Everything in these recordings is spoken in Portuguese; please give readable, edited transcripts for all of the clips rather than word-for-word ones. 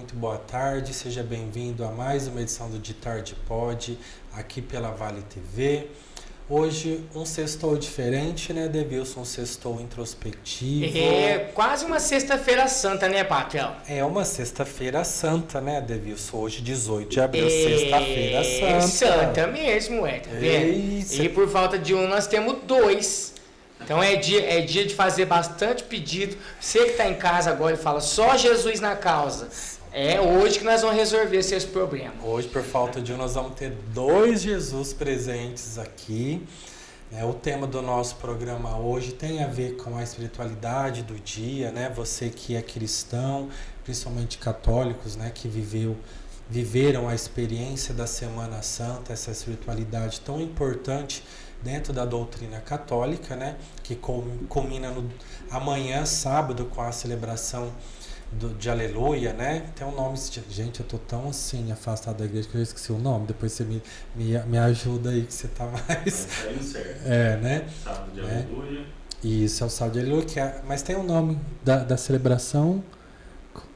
muito boa tarde, seja bem-vindo a mais uma edição do De Tarde Pode, aqui pela Vale TV. Hoje um sextou diferente, né, Devilson? Um sextou introspectivo. Quase uma sexta-feira santa, né, Patrão? É uma sexta-feira santa, né, Devilson? Hoje, 18 de abril, sexta-feira santa. Santa mesmo, tá vendo? E por falta de um, nós temos dois. Então é dia de fazer bastante pedido. Você que está em casa agora e fala só Jesus na causa. É hoje que nós vamos resolver seus problemas. Hoje, por falta de um, nós vamos ter dois Jesus presentes aqui. O tema do nosso programa hoje tem a ver com a espiritualidade do dia, né? Você que é cristão, principalmente católicos, né? Que viveram a experiência da Semana Santa, essa espiritualidade tão importante dentro da doutrina católica, né? Que culmina amanhã, sábado, com a celebração de Aleluia, né? Tem um nome... Gente, eu tô tão assim, afastado da igreja que eu já esqueci o nome. Depois você me ajuda aí, que você tá mais... Tá indo certo. Né? Sábado de Aleluia. Isso, é o sábado de Aleluia, mas tem o nome da celebração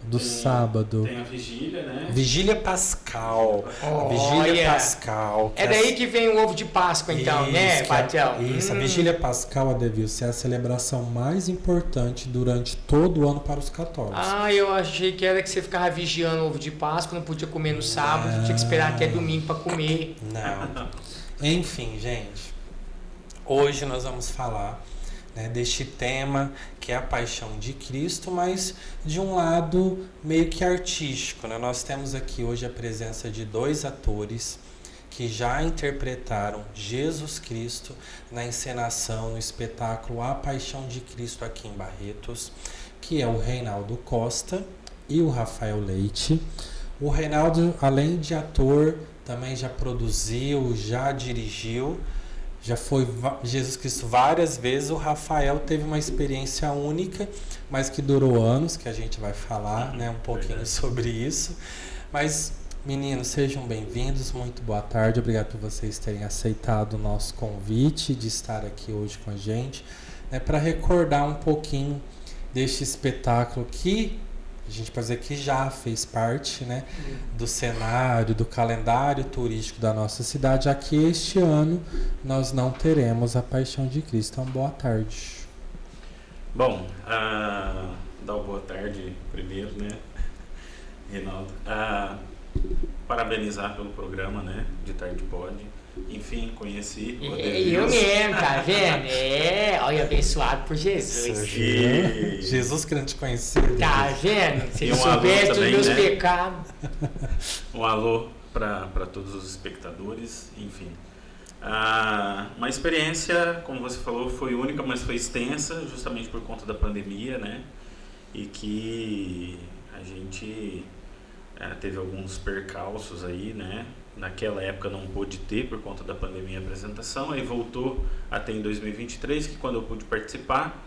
do sábado. Tem a vigília, né? Vigília Pascal. Vigília Pascal. É daí que vem o ovo de Páscoa, então, né, Patrão? Isso, a Vigília Pascal, Adevilson, é a celebração mais importante durante todo o ano para os católicos. Eu achei que era que você ficava vigiando o ovo de Páscoa, não podia comer no sábado, tinha que esperar até domingo para comer. Não. Enfim, gente, hoje nós vamos falar, né, deste tema que é a paixão de Cristo, mas de um lado meio que artístico, né? Nós temos aqui hoje a presença de dois atores que já interpretaram Jesus Cristo na encenação, no espetáculo A Paixão de Cristo aqui em Barretos, que é o Reinaldo Costa e o Rafael Leite. O Reinaldo, além de ator, também já produziu, já dirigiu, já foi Jesus Cristo várias vezes. O Rafael teve uma experiência única, mas que durou anos, que a gente vai falar, né, um pouquinho sobre isso. Mas, meninos, sejam bem-vindos, muito boa tarde, obrigado por vocês terem aceitado o nosso convite de estar aqui hoje com a gente, né, para recordar um pouquinho deste espetáculo que a gente pode dizer que já fez parte, né, do cenário, do calendário turístico da nossa cidade. Aqui este ano nós não teremos a Paixão de Cristo. Então, boa tarde. Bom, dar uma boa tarde primeiro, né, Reinaldo. Parabenizar pelo programa, né, De Tarde Pode. Enfim, conheci o Eu mesmo, tá vendo? Olha, abençoado por Jesus. Jesus querendo te conhecer. Tá vendo? Se ele soubesse dos meus pecados. Um alô para todos os espectadores, enfim. Uma experiência, como você falou, foi única, mas foi extensa, justamente por conta da pandemia, né? E que a gente teve alguns percalços aí, né? Naquela época não pôde ter por conta da pandemia a apresentação, aí voltou até em 2023, que quando eu pude participar.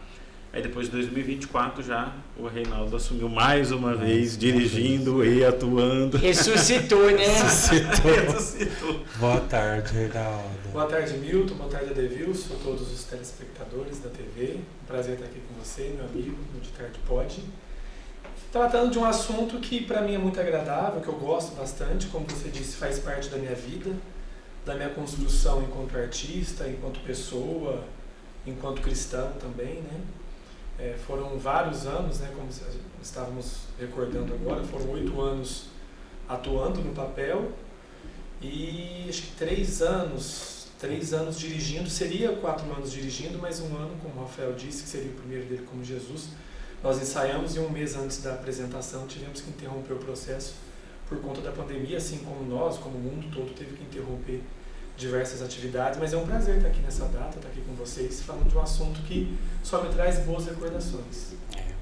Aí depois de 2024 já o Reinaldo assumiu mais uma vez, dirigindo e atuando. Ressuscitou, né? Ressuscitou. Boa tarde, Reinaldo. Boa tarde, Milton. Boa tarde, Adevilson, a todos os telespectadores da TV. Um prazer estar aqui com você, meu amigo, no De Tarde Pode. Tratando de um assunto que para mim é muito agradável, que eu gosto bastante, como você disse, faz parte da minha vida, da minha construção enquanto artista, enquanto pessoa, enquanto cristão também, né? Foram vários anos, né, como estávamos recordando agora, foram 8 anos atuando no papel e acho que 3 anos dirigindo, seria 4 anos dirigindo, mas 1 ano, como o Rafael disse, que seria o primeiro dele como Jesus. Nós ensaiamos e 1 mês antes da apresentação tivemos que interromper o processo por conta da pandemia, assim como nós, como o mundo todo, teve que interromper diversas atividades, mas é um prazer estar aqui nessa data, estar aqui com vocês, falando de um assunto que só me traz boas recordações.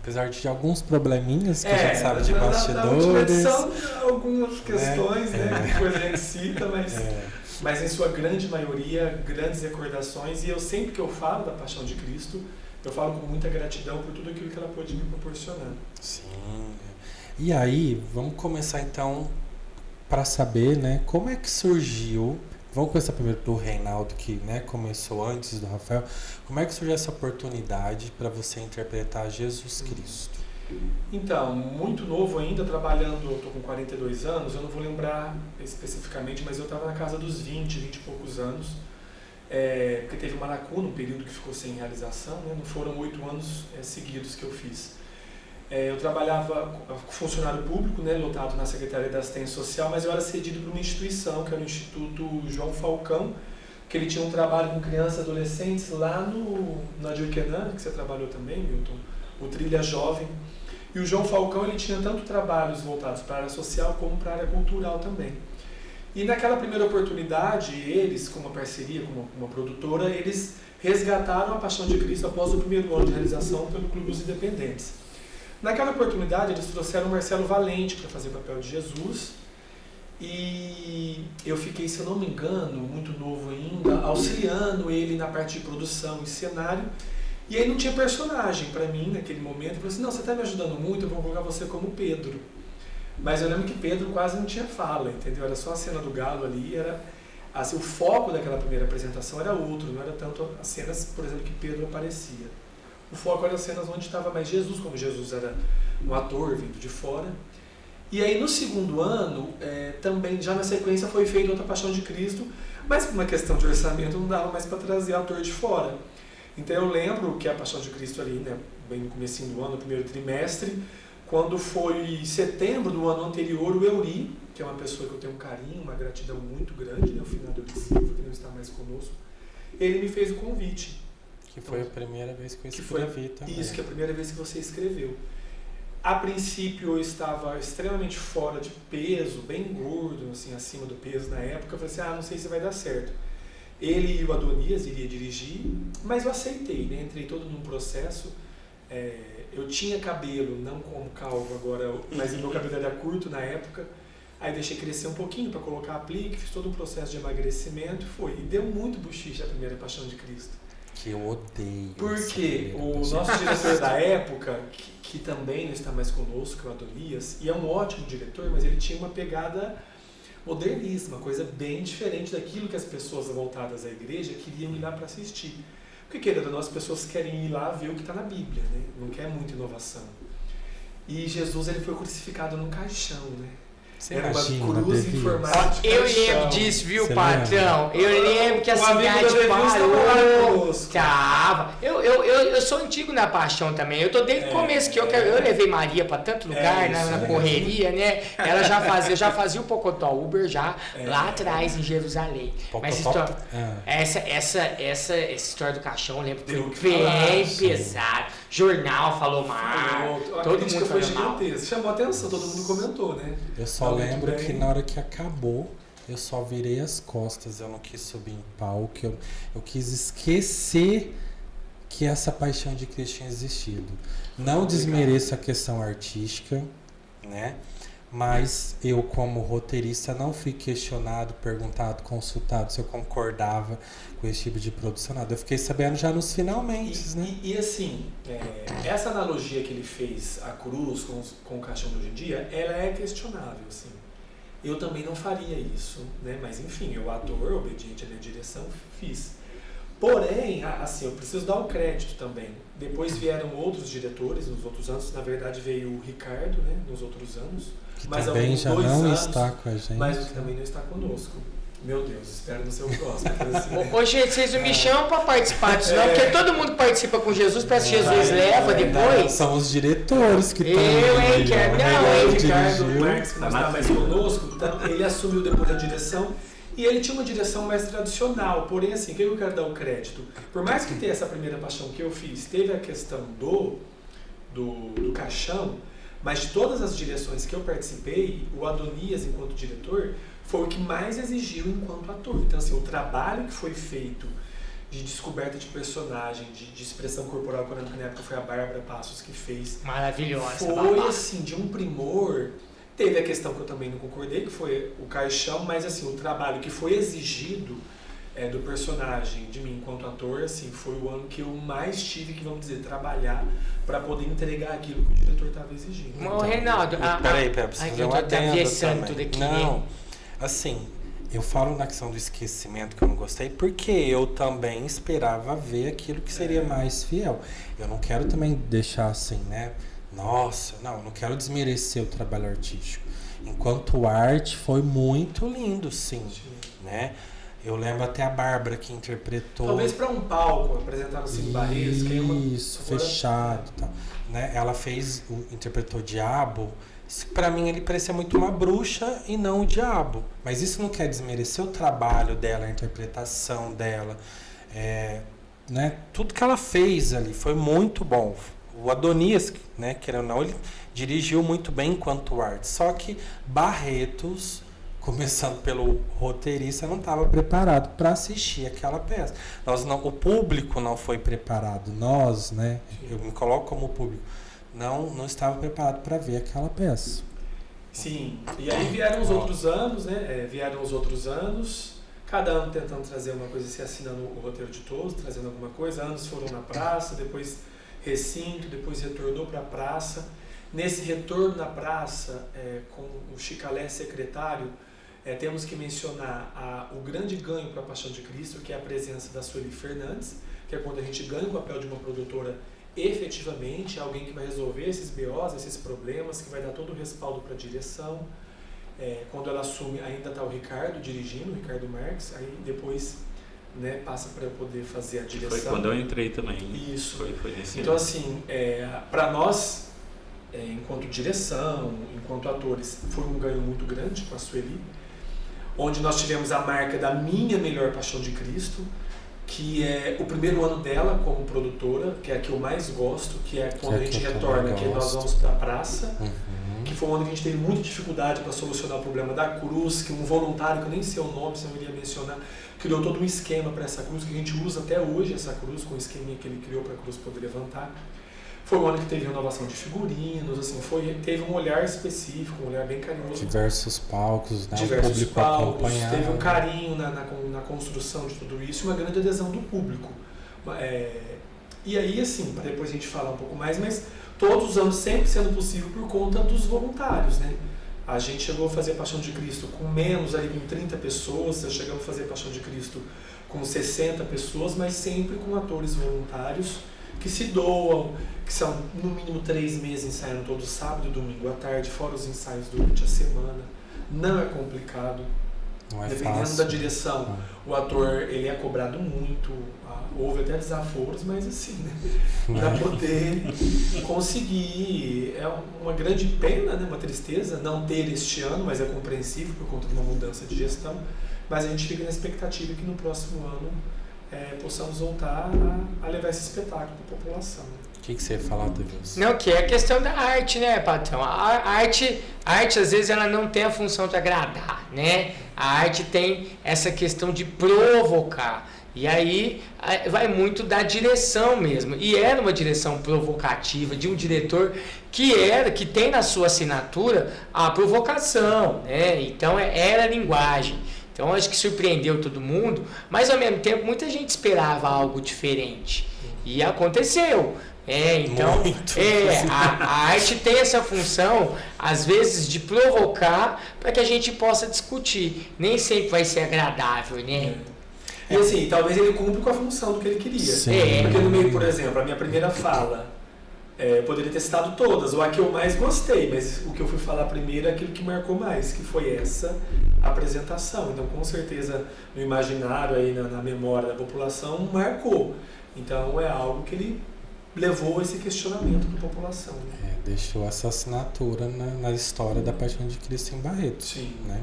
Apesar de alguns probleminhas que a gente sabe de bastidores. Na edição, algumas questões, né, que depois a gente cita, mas em sua grande maioria, grandes recordações, e eu sempre que eu falo da Paixão de Cristo, eu falo com muita gratidão por tudo aquilo que ela pôde me proporcionar. Sim. E aí, vamos começar então para saber, né, como é que surgiu. Vamos começar primeiro do Reinaldo, que, né, começou antes do Rafael. Como é que surgiu essa oportunidade para você interpretar Jesus Cristo? Então, muito novo ainda, trabalhando, eu estou com 42 anos, eu não vou lembrar especificamente, mas eu estava na casa dos 20 e poucos anos, porque teve uma lacuna, um período que ficou sem realização, né? Não foram 8 anos seguidos que eu fiz. Eu trabalhava funcionário público, né, lotado na Secretaria da Assistência Social, mas eu era cedido para uma instituição, que era o Instituto João Falcão, que ele tinha um trabalho com crianças e adolescentes lá na Dirquenan, que você trabalhou também, Milton, o Trilha Jovem. E o João Falcão ele tinha tanto trabalhos voltados para a área social como para a área cultural também. E naquela primeira oportunidade, eles, com uma parceria com uma produtora, eles resgataram a Paixão de Cristo após o primeiro ano de realização pelo Clube dos Independentes. Naquela oportunidade, eles trouxeram o Marcelo Valente para fazer o papel de Jesus. E eu fiquei, se eu não me engano, muito novo ainda, auxiliando ele na parte de produção e cenário. E aí não tinha personagem para mim naquele momento. Eu falei assim, não, você está me ajudando muito, eu vou colocar você como Pedro. Mas eu lembro que Pedro quase não tinha fala, entendeu? Era só a cena do galo ali, era assim, o foco daquela primeira apresentação era outro, não era tanto as cenas, por exemplo, que Pedro aparecia. O foco era as cenas onde estava mais Jesus, como Jesus era um ator vindo de fora. E aí no segundo ano, também já na sequência foi feita outra Paixão de Cristo, mas por uma questão de orçamento não dava mais para trazer ator de fora. Então eu lembro que a Paixão de Cristo ali, né, bem no comecinho do ano, no primeiro trimestre, quando foi em setembro do ano anterior, o Euri, que é uma pessoa que eu tenho um carinho, uma gratidão muito grande, né, o finado Euri Silva, que não está mais conosco, ele me fez o convite. Que foi a primeira vez que eu escrevi também. Isso, que é a primeira vez que você escreveu. A princípio eu estava extremamente fora de peso, bem gordo, assim, acima do peso na época. Eu falei assim, não sei se vai dar certo. Ele e o Adonias iria dirigir, mas eu aceitei, né? Entrei todo num processo. Eu tinha cabelo, não como calvo agora, mas o meu cabelo era curto na época. Aí deixei crescer um pouquinho para colocar aplique, fiz todo um processo de emagrecimento, e deu muito bochiche a primeira Paixão de Cristo. Que eu odeio. Porque o nosso diretor da época, que também não está mais conosco, o Adonias, e é um ótimo diretor, mas ele tinha uma pegada modernista, uma coisa bem diferente daquilo que as pessoas voltadas à igreja queriam ir lá para assistir. Porque, querendo ou não, as pessoas querem ir lá ver o que está na Bíblia, né? Não quer muita inovação. E Jesus ele foi crucificado num caixão, né? Era uma cruz em formato de Eu caixão. lembro disso, viu, Você patrão? lembra? Eu lembro que a cidade parou. Tava. Eu sou antigo na paixão também. Eu tô desde o começo que eu levei Maria pra tanto lugar, na correria, né? Ela já fazia o Pocotó Uber lá atrás em Jerusalém. Mas essa história do caixão, eu lembro que foi bem pesado. Jornal falou mal. Todo mundo foi falou mal. gigantesco. Chamou a atenção, todo mundo comentou, né? Eu só lembro que na hora que acabou, eu só virei as costas, eu não quis subir em palco, eu quis esquecer que essa Paixão de Cristo tinha existido. Não desmereço a questão artística, né? Mas eu, como roteirista, não fui questionado, perguntado, consultado se eu concordava com esse tipo de produção. Nada. Eu fiquei sabendo já nos finalmente, né? E assim, essa analogia que ele fez, a cruz com o caixão de hoje em dia, ela é questionável, assim. Eu também não faria isso, né? Mas enfim, eu, ator, obediente à minha direção, fiz. Porém, assim, eu preciso dar um crédito também. Depois vieram outros diretores nos outros anos, na verdade veio o Ricardo, né? Nos outros anos. Que mas também já não está com a gente. Mas que também não está conosco. Meu Deus, espero no seu próximo. Assim, Ô, gente, vocês não me chamam pra participar disso, não, porque todo mundo que participa com Jesus, parece que Jesus leva depois. São os diretores que estão. O Ricardo Marques, que não está mais conosco, então, ele assumiu depois a direção. E ele tinha uma direção mais tradicional, porém assim, o que eu quero dar o crédito? Por mais que tenha essa primeira paixão que eu fiz, teve a questão do caixão, mas de todas as direções que eu participei, o Adonias, enquanto diretor, foi o que mais exigiu enquanto ator. Então assim, o trabalho que foi feito de descoberta de personagem, de expressão corporal, quando na época foi a Bárbara Passos que fez. Maravilhosa. Foi assim, de um primor. Teve a questão que eu também não concordei, que foi o caixão, mas assim, o trabalho que foi exigido do personagem, de mim enquanto ator, assim, foi o ano que eu mais tive que, vamos dizer, trabalhar para poder entregar aquilo que o diretor estava exigindo. Ô, Reinaldo, peraí, preciso fazer uma adenda também. Aqui, não, assim, eu falo na questão do esquecimento que eu não gostei, porque eu também esperava ver aquilo que seria mais fiel. Eu não quero também deixar assim, né? Nossa, não quero desmerecer o trabalho artístico. Enquanto arte foi muito lindo, sim. Né? Eu lembro até a Bárbara que interpretou. Talvez para um palco, apresentar no Cine Barreiros, que é uma. Isso, fechado e tal. Né? Ela interpretou o Diabo. Para mim ele parecia muito uma bruxa e não o diabo. Mas isso não quer desmerecer o trabalho dela, a interpretação dela. Né? Tudo que ela fez ali foi muito bom. O Adonias, né, querendo ou não, ele dirigiu muito bem enquanto arte. Só que Barretos, começando pelo roteirista, não estava preparado para assistir aquela peça. O público não foi preparado. Nós, né, eu me coloco como público, não estava preparado para ver aquela peça. Sim, e aí vieram os outros anos, né? Cada ano tentando trazer uma coisa, se assinando o roteiro de todos, trazendo alguma coisa. Anos foram na praça, depois recinto, depois retornou para a praça. Nesse retorno na praça, com o Chicalé secretário, temos que mencionar o grande ganho para a Paixão de Cristo, que é a presença da Sueli Fernandes, que é quando a gente ganha o papel de uma produtora efetivamente, alguém que vai resolver esses BOs, esses problemas, que vai dar todo o respaldo para a direção. Quando ela assume, ainda está o Ricardo dirigindo, o Ricardo Marques, aí depois, né, passa para eu poder fazer a direção. Foi quando eu entrei também. Isso. Foi nesse então, ano. assim, para nós, enquanto direção, enquanto atores, foi um ganho muito grande com a Sueli, onde nós tivemos a marca da minha melhor Paixão de Cristo, que é o primeiro ano dela como produtora, que é a que eu mais gosto, que é quando a gente retorna, que nós vamos para a praça, que foi um ano que a gente teve muita dificuldade para solucionar o problema da cruz, que um voluntário, que eu nem sei o nome, se eu iria mencionar, criou todo um esquema para essa cruz, que a gente usa até hoje, essa cruz, com o esqueminha que ele criou para a cruz poder levantar. Foi um ano que teve renovação de figurinos, assim, teve um olhar específico, um olhar bem carinhoso. Diversos palcos, né? Diversos o público palcos, acompanhava. teve um carinho na construção de tudo isso, uma grande adesão do público. E aí, assim, para depois a gente falar um pouco mais, mas todos os anos sempre sendo possível por conta dos voluntários, né? A gente chegou a fazer a Paixão de Cristo com menos, ali com 30 pessoas, chegamos a fazer a Paixão de Cristo com 60 pessoas, mas sempre com atores voluntários que se doam, que são no mínimo 3 meses ensaiando todo sábado e domingo à tarde, fora os ensaios durante a semana. Não é complicado. Não é dependendo fácil. da direção, o ator ele é cobrado muito, houve até desaforos, mas assim, né? Para poder conseguir, é uma grande pena, né? Uma tristeza não ter este ano, mas é compreensível por conta de uma mudança de gestão, mas a gente fica na expectativa que no próximo ano possamos voltar a levar esse espetáculo para a população. O que você ia falar, Deus? Não, que é a questão da arte, né, patrão? A arte, às vezes, ela não tem a função de agradar, né? A arte tem essa questão de provocar. E aí vai muito da direção mesmo. E era uma direção provocativa de um diretor que tem na sua assinatura a provocação, né? Então era a linguagem. Então acho que surpreendeu todo mundo, mas ao mesmo tempo muita gente esperava algo diferente. E aconteceu. Então a arte tem essa função, às vezes, de provocar para que a gente possa discutir. Nem sempre vai ser agradável, né? E assim, talvez ele cumpra com a função do que ele queria. Porque no meio, por exemplo, a minha primeira fala, poderia ter citado todas, ou a que eu mais gostei, mas o que eu fui falar primeiro é aquilo que marcou mais, que foi essa apresentação. Então, com certeza, no imaginário, aí, na memória da população, marcou. Então, é algo que ele levou esse questionamento para a população. Né? Deixou essa assinatura na história da Paixão de Cristo em Barretos. Sim. Né?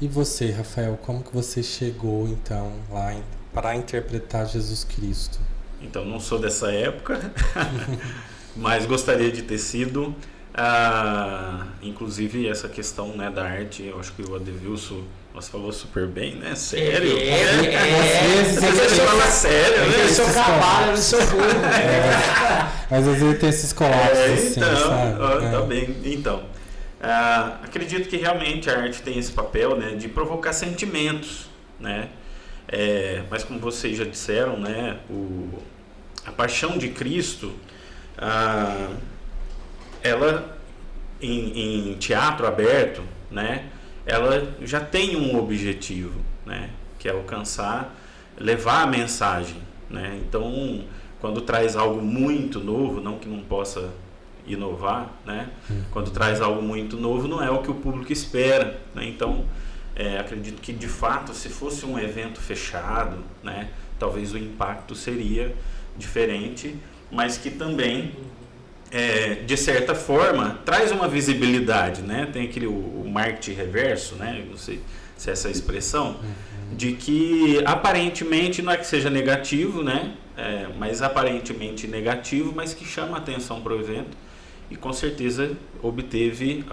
E você, Rafael, como que você chegou, então, lá para interpretar Jesus Cristo? Então, não sou dessa época, mas gostaria de ter sido. Inclusive, essa questão, né, da arte, eu acho que o Adevilson falou super bem, né? Sério. Às vezes fala sério, né? Eu sou cavalo, eu não sou burro. Mas às vezes tem esses colapsos assim, então, sabe? Tá bem. Então, acredito que realmente a arte tem esse papel, né, de provocar sentimentos, né? Mas como vocês já disseram, né, a Paixão de Cristo, ela em teatro aberto, né, ela já tem um objetivo, né, que é levar a mensagem, né? Então, quando traz algo muito novo, não que não possa inovar, né? Quando traz algo muito novo, não é o que o público espera, né? Então, acredito que de fato, se fosse um evento fechado, né, talvez o impacto seria diferente, mas que também, de certa forma, traz uma visibilidade, né? Tem aquele o marketing reverso, né? Não sei se é essa expressão, de que aparentemente não é que seja negativo, né? Mas aparentemente negativo, mas que chama atenção para o evento e com certeza obteve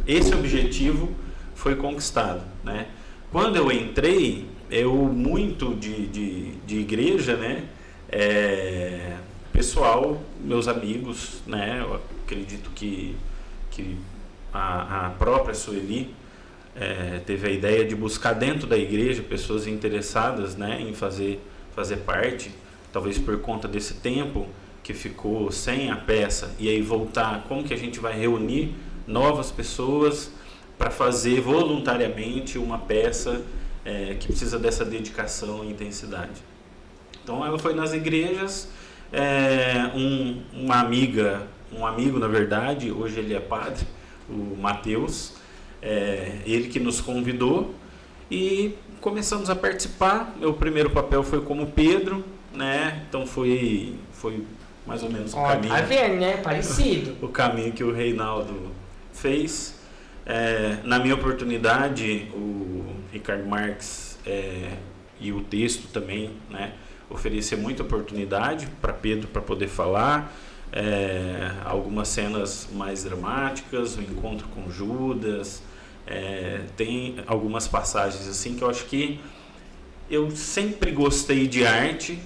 esse objetivo foi conquistado, né? Quando eu entrei, muito de igreja, né? Pessoal, meus amigos, né? Eu acredito que a própria Sueli teve a ideia de buscar dentro da igreja pessoas interessadas, né, em fazer parte, talvez por conta desse tempo que ficou sem a peça, e aí voltar, como que a gente vai reunir novas pessoas para fazer voluntariamente uma peça que precisa dessa dedicação e intensidade. Então ela foi nas igrejas, um amigo na verdade, hoje ele é padre, o Matheus, ele que nos convidou e começamos a participar. Meu primeiro papel foi como Pedro, né? Então foi mais ou menos o caminho. Tá vendo, né? Parecido. O caminho que o Reinaldo fez. Na minha oportunidade, o Ricardo Marques e o texto também, né, oferecia muita oportunidade para Pedro para poder falar. Algumas cenas mais dramáticas, o encontro com Judas, tem algumas passagens assim que eu acho que eu sempre gostei de arte,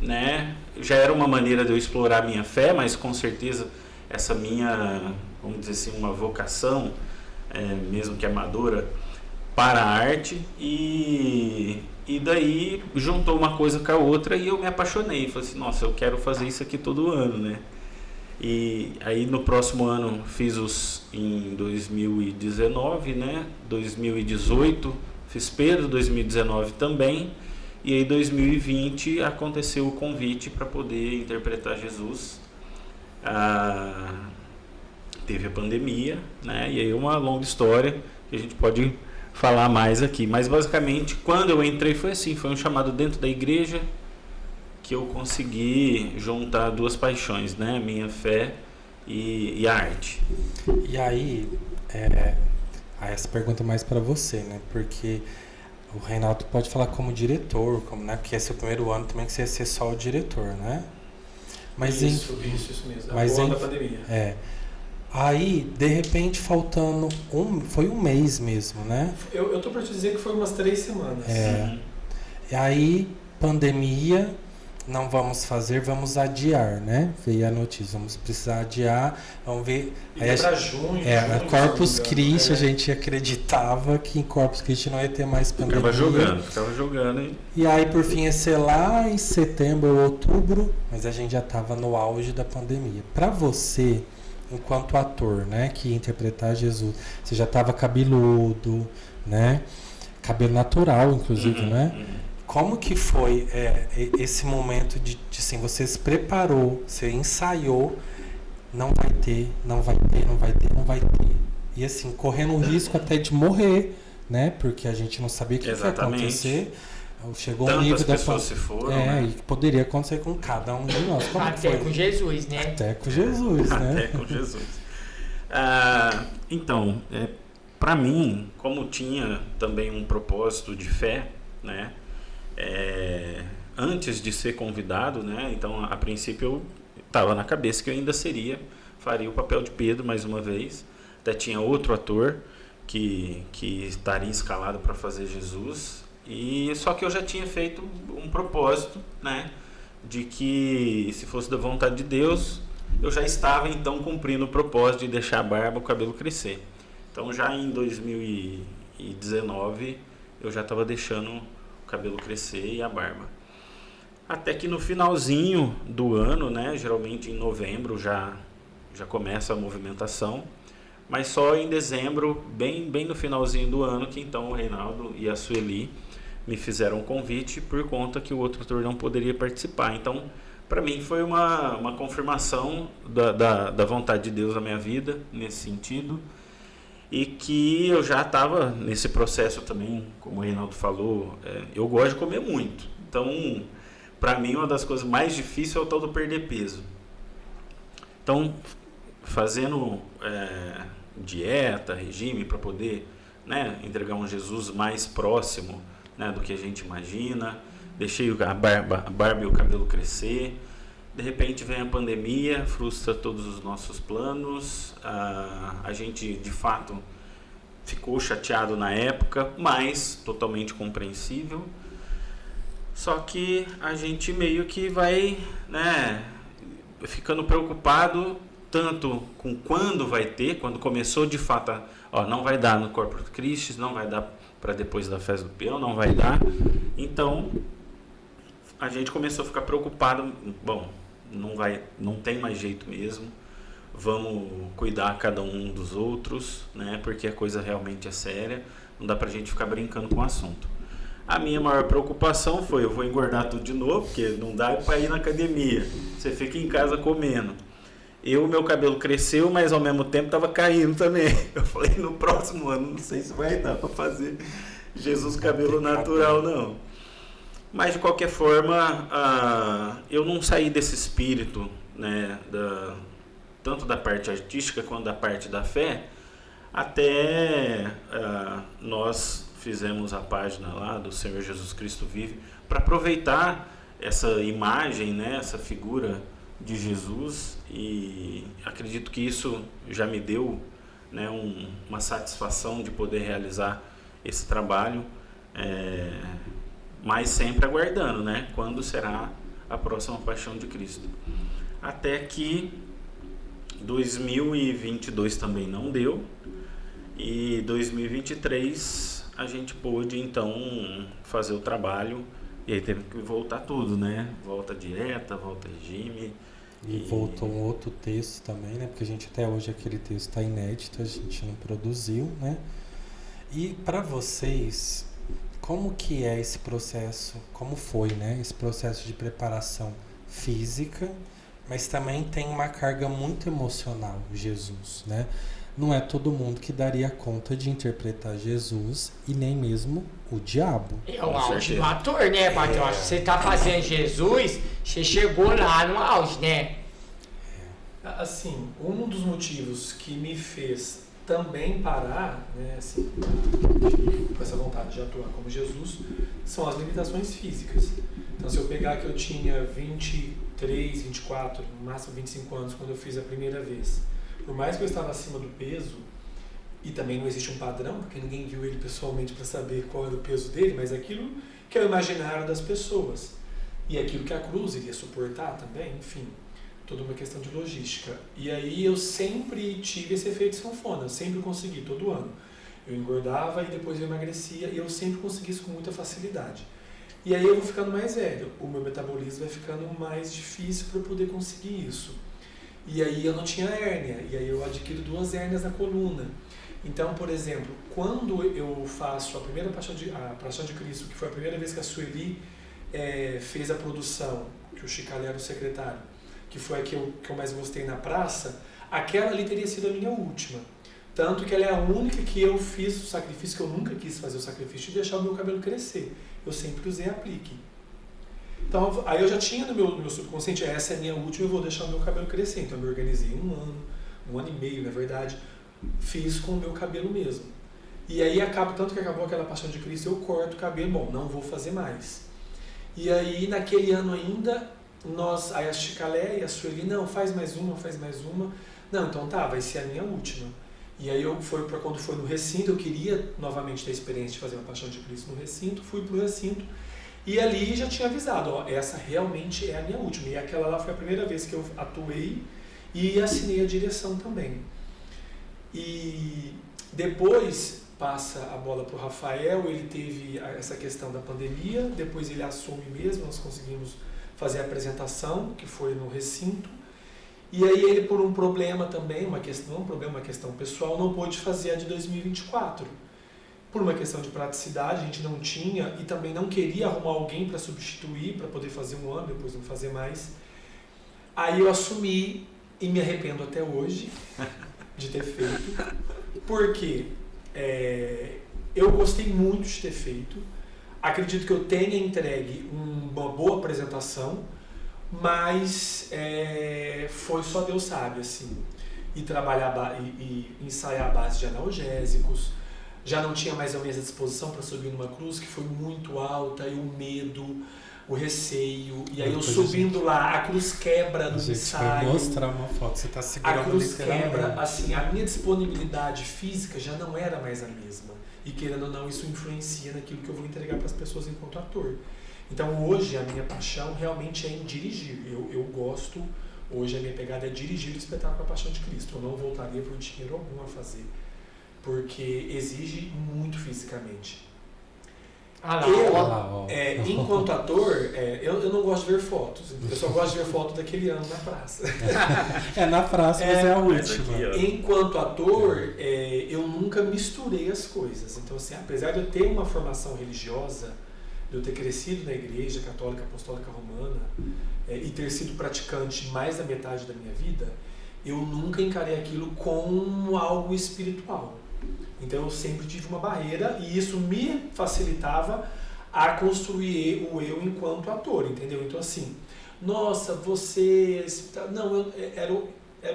né? Já era uma maneira de eu explorar a minha fé, mas com certeza essa minha, vamos dizer assim, uma vocação, mesmo que amadora, para a arte, e daí juntou uma coisa com a outra e eu me apaixonei. Falei assim, nossa, eu quero fazer isso aqui todo ano, né? E aí no próximo ano fiz em 2019, né? 2018 fiz Pedro, 2019 também, e aí 2020 aconteceu o convite para poder interpretar Jesus. Teve a pandemia, né? E aí uma longa história que a gente pode falar mais aqui, mas basicamente quando eu entrei foi assim, foi um chamado dentro da igreja que eu consegui juntar duas paixões, né? A minha fé e a arte. E aí, essa pergunta é mais para você, né? Porque o Reinaldo pode falar como diretor, né? Porque é seu primeiro ano também que você ia ser só o diretor, né? Mas isso mesmo. Mas da pandemia. Aí, de repente, faltando foi um mês mesmo, né? Eu tô para te dizer que foi umas 3 semanas. E aí, pandemia, não vamos fazer, vamos adiar, né? Veio a notícia, vamos precisar adiar, vamos ver. E aí para junho. Corpus Christi, a gente acreditava que em Corpus Christi não ia ter mais pandemia. Ficava jogando, hein? E aí, por fim, ia ser lá em setembro ou outubro, mas a gente já estava no auge da pandemia. Para você, enquanto ator, né, que ia interpretar Jesus, você já estava cabeludo, né? Cabelo natural, inclusive, né? Como que foi esse momento de assim, você se preparou, você ensaiou, não vai ter. E assim, correndo o risco até de morrer, né? Porque a gente não sabia o que ia acontecer. Chegou um nível pessoas se foram, né? E poderia acontecer com cada um de nós. Como até com Jesus, né? Até com Jesus, né? Até com Jesus. Então, para mim, como tinha também um propósito de fé, né? Antes de ser convidado, né? Então, a princípio, eu estava na cabeça que eu ainda faria o papel de Pedro mais uma vez. Até tinha outro ator que estaria escalado para fazer Jesus. E só que eu já tinha feito um propósito, né? De que, se fosse da vontade de Deus, eu já estava então cumprindo o propósito de deixar a barba, o cabelo crescer. Então, já em 2019, eu já estava deixando o cabelo crescer e a barba. Até que no finalzinho do ano, né, geralmente em novembro já começa a movimentação, mas só em dezembro, bem no finalzinho do ano, que então o Reinaldo e a Sueli me fizeram um convite por conta que o outro ator não poderia participar. Então, para mim foi uma confirmação da vontade de Deus na minha vida, nesse sentido, e que eu já estava nesse processo também, como o Reinaldo falou, eu gosto de comer muito. Então, para mim, uma das coisas mais difíceis é o tal do perder peso. Então, fazendo dieta, regime, para poder, né, entregar um Jesus mais próximo, né, do que a gente imagina, deixei a barba e o cabelo crescer. De repente vem a pandemia, frustra todos os nossos planos. A gente, de fato, ficou chateado na época, mas totalmente compreensível. Só que a gente meio que vai, né, ficando preocupado tanto com quando vai ter, quando começou de fato, não vai dar no Corpus Christi, não vai dar para depois da festa do peão, não vai dar. Então, a gente começou a ficar preocupado, bom, não tem mais jeito mesmo, vamos cuidar cada um dos outros, né, porque a coisa realmente é séria, não dá pra gente ficar brincando com o assunto. A minha maior preocupação foi, eu vou engordar tudo de novo, porque não dá para ir na academia, você fica em casa comendo. Meu cabelo cresceu, mas ao mesmo tempo estava caindo também. Eu falei, no próximo ano, não sei se vai dar para fazer Jesus cabelo natural, não. Mas, de qualquer forma, eu não saí desse espírito, né, tanto da parte artística quanto da parte da fé, até nós fizemos a página lá do Senhor Jesus Cristo Vive, para aproveitar essa imagem, né, essa figura de Jesus, e acredito que isso já me deu, né, uma satisfação de poder realizar esse trabalho, mas sempre aguardando, né, quando será a próxima Paixão de Cristo. Até que 2022 também não deu, e 2023 a gente pôde então fazer o trabalho, e aí teve que voltar tudo, né? Volta dieta, volta regime. E voltou um outro texto também, né? Porque a gente até hoje aquele texto está inédito, a gente não produziu, né? E para vocês, como que é esse processo, como foi, né? Esse processo de preparação física, mas também tem uma carga muito emocional, Jesus, né? Não é todo mundo que daria conta de interpretar Jesus e nem mesmo o diabo. É o auge do ator, né, Paty? Eu acho que você tá fazendo Jesus, você chegou lá no auge, né? Assim, um dos motivos que me fez também parar, né, assim, com essa vontade de atuar como Jesus, são as limitações físicas. Então, se eu pegar que eu tinha 23, 24, no máximo 25 anos quando eu fiz a primeira vez, por mais que eu estava acima do peso, e também não existe um padrão, porque ninguém viu ele pessoalmente para saber qual era o peso dele, mas aquilo que é o imaginário das pessoas. E aquilo que a cruz iria suportar também, enfim, toda uma questão de logística. E aí eu sempre tive esse efeito sanfona, eu sempre consegui, todo ano. Eu engordava e depois eu emagrecia, e eu sempre consegui isso com muita facilidade. E aí eu vou ficando mais velho, o meu metabolismo vai ficando mais difícil para eu poder conseguir isso. E aí eu não tinha hérnia, e aí eu adquiro 2 hérnias na coluna. Então, por exemplo, quando eu faço a primeira Paixão de Cristo, que foi a primeira vez que a Sueli fez a produção, que o Chicalé era o secretário, que foi a que eu mais gostei na praça, aquela ali teria sido a minha última. Tanto que ela é a única que eu fiz o sacrifício, que eu nunca quis fazer o sacrifício de deixar o meu cabelo crescer. Eu sempre usei aplique. Então, aí eu já tinha no meu subconsciente, essa é a minha última, eu vou deixar o meu cabelo crescer. Então eu me organizei um ano e meio, na verdade, fiz com o meu cabelo mesmo. E aí tanto que acabou aquela Paixão de Cristo, eu corto o cabelo, bom, não vou fazer mais. E aí naquele ano ainda, aí a Chicalé e a Sueli, não, faz mais uma. Não, então tá, vai ser a minha última. E aí quando foi no recinto, eu queria novamente ter a experiência de fazer uma Paixão de Cristo no recinto, fui pro recinto, e ali já tinha avisado, essa realmente é a minha última. E aquela lá foi a primeira vez que eu atuei e assinei a direção também. E depois passa a bola para o Rafael, ele teve essa questão da pandemia, depois ele assume mesmo, nós conseguimos fazer a apresentação, que foi no recinto. E aí ele, por um problema também, uma questão pessoal, não pôde fazer a de 2024. Por uma questão de praticidade, a gente não tinha e também não queria arrumar alguém para substituir, para poder fazer um ano, depois não fazer mais. Aí eu assumi e me arrependo até hoje de ter feito, porque eu gostei muito de ter feito, acredito que eu tenha entregue uma boa apresentação, mas foi só Deus sabe, assim, e trabalhar e ensaiar a base de analgésicos. Já não tinha mais a mesa à disposição para subir numa cruz que foi muito alta, e o medo, o receio, e aí eu subindo lá, a cruz quebra no ensaio. Vou mostrar uma foto, você está segurando a cruz quebra, assim, a minha disponibilidade física já não era mais a mesma. E querendo ou não, isso influencia naquilo que eu vou entregar para as pessoas enquanto ator. Então hoje a minha paixão realmente é em dirigir. Eu gosto, hoje a minha pegada é dirigir o espetáculo A Paixão de Cristo. Eu não voltaria por dinheiro algum a fazer, porque exige muito fisicamente. Enquanto ator, eu não gosto de ver fotos. Eu só gosto de ver foto daquele ano na praça. Na praça, mas é a última. Enquanto ator, eu nunca misturei as coisas. Então, assim, apesar de eu ter uma formação religiosa, de eu ter crescido na igreja católica apostólica romana e ter sido praticante mais da metade da minha vida, eu nunca encarei aquilo como algo espiritual. Então eu sempre tive uma barreira e isso me facilitava a construir o eu enquanto ator, entendeu? Então assim, nossa, você... Não, era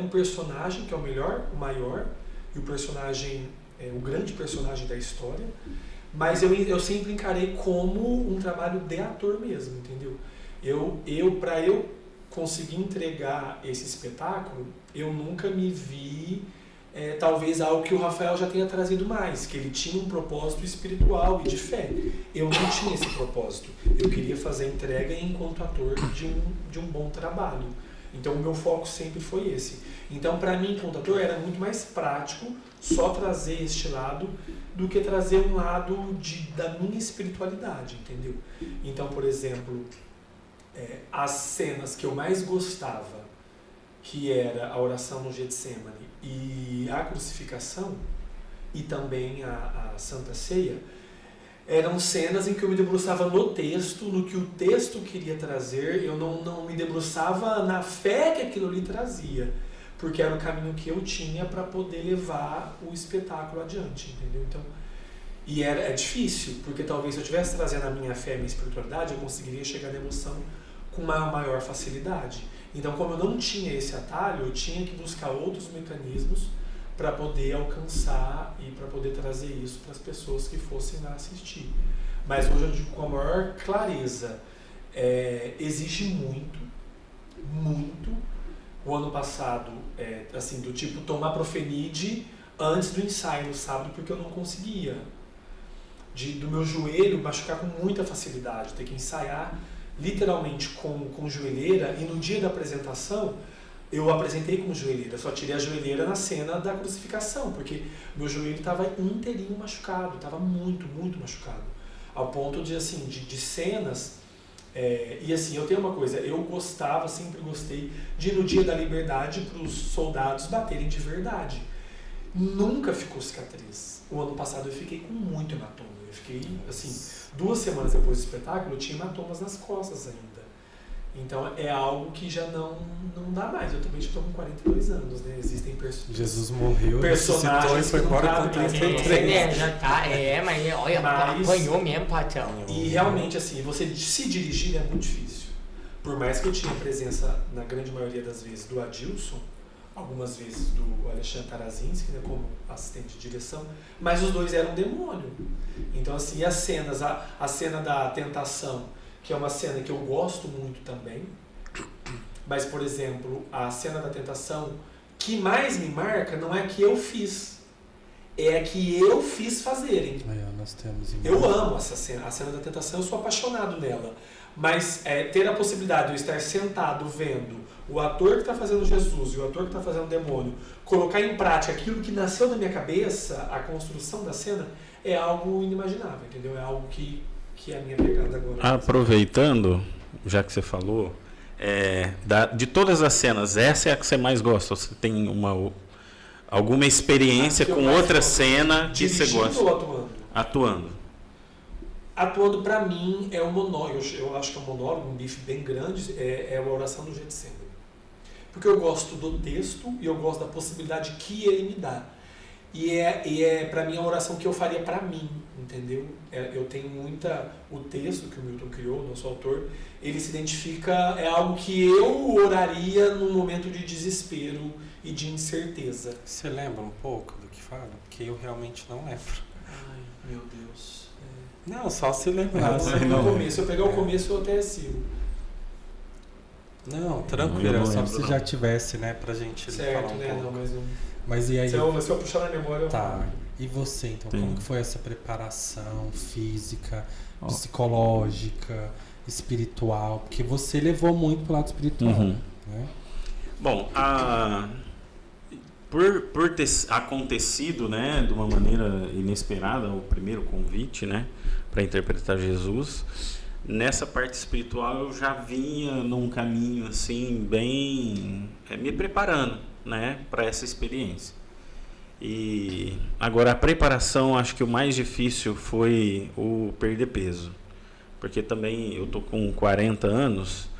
um personagem que é o melhor, o maior, e o personagem, o grande personagem da história, mas eu sempre encarei como um trabalho de ator mesmo, entendeu? Para eu conseguir entregar esse espetáculo, eu nunca me vi... talvez algo que o Rafael já tenha trazido mais, que ele tinha um propósito espiritual e de fé. Eu não tinha esse propósito. Eu queria fazer a entrega enquanto ator de um bom trabalho. Então o meu foco sempre foi esse. Então para mim, enquanto ator, era muito mais prático só trazer este lado do que trazer um lado da minha espiritualidade, entendeu? Então, por exemplo, as cenas que eu mais gostava, que era a oração no Getsemane e a crucificação, e também a Santa Ceia, eram cenas em que eu me debruçava no texto, no que o texto queria trazer. Eu não me debruçava na fé que aquilo lhe trazia, porque era o caminho que eu tinha para poder levar o espetáculo adiante, entendeu? Então, e é difícil, porque talvez se eu estivesse trazendo a minha fé e a minha espiritualidade, eu conseguiria chegar na emoção com uma maior facilidade. Então, como eu não tinha esse atalho, eu tinha que buscar outros mecanismos para poder alcançar e para poder trazer isso para as pessoas que fossem lá assistir. Mas hoje eu digo com a maior clareza, existe muito. O ano passado, assim, do tipo tomar Profenide antes do ensaio no sábado, porque eu não conseguia. Do meu joelho machucar com muita facilidade, ter que ensaiar literalmente com joelheira, e no dia da apresentação eu apresentei com joelheira, só tirei a joelheira na cena da crucificação, porque meu joelho estava inteirinho machucado, estava muito, muito machucado, ao ponto de, assim, de cenas, e assim, eu tenho uma coisa, eu sempre gostei de ir no dia da liberdade para os soldados baterem de verdade. Nunca ficou cicatriz. O ano passado eu fiquei com muito hematoma, eu fiquei, assim, 2 semanas depois do espetáculo eu tinha hematomas nas costas ainda. Então é algo que já não dá mais. Eu também estou com 42 anos, né? Existem Jesus morreu, personagens e foi embora com 33. Já tá, mas olha, apanhou mesmo, patrão. E realmente, assim, você se dirigir é muito difícil. Por mais que eu tinha presença, na grande maioria das vezes, do Adilson, algumas vezes do Alexandre Tarazinski, né, como assistente de direção, mas os dois eram demônio. Então, assim, as cenas, a cena da tentação, que é uma cena que eu gosto muito também, mas, por exemplo, a cena da tentação que mais me marca não é que eu fiz, é a que eu fiz fazerem. Nós temos eu amo essa cena, a cena da tentação, eu sou apaixonado nela, mas ter a possibilidade de eu estar sentado vendo o ator que está fazendo Jesus e o ator que está fazendo o demônio colocar em prática aquilo que nasceu na minha cabeça, a construção da cena, é algo inimaginável, entendeu? É algo que é a minha pegada agora. Aproveitando, já que você falou, de todas as cenas, essa é a que você mais gosta? Ou você tem alguma experiência com outra cena que você gosta? Ou atuando? Atuando. Atuando, para mim, é um monólogo. Eu acho que é um monólogo, um bife bem grande, é a oração do Getsemane. porque eu gosto do texto e eu gosto da possibilidade que ele me dá. E é para mim a oração que eu faria para mim, entendeu? Eu tenho o texto que o Milton criou, o nosso autor, ele se identifica, é algo que eu oraria num momento de desespero e de incerteza. Você lembra um pouco do que fala? Porque eu realmente não lembro. Ai, meu Deus. Não, só se lembrar. Se eu pegar o começo, eu até sigo. Não, tranquilo, só se já tivesse, né, pra gente certo, falar um né? pouco. Não, mas não. Mas e aí? Se eu puxar na memória, eu Tá. E você, então, Sim. como que foi essa preparação física, psicológica, espiritual? Porque você levou muito pro lado espiritual, né? Bom, por ter acontecido, né, de uma maneira inesperada, o primeiro convite, né, para interpretar Jesus, nessa parte espiritual eu já vinha num caminho assim bem me preparando, né, para essa experiência. E agora a preparação, acho que o mais difícil foi o perder peso, porque também eu tô com 40 anos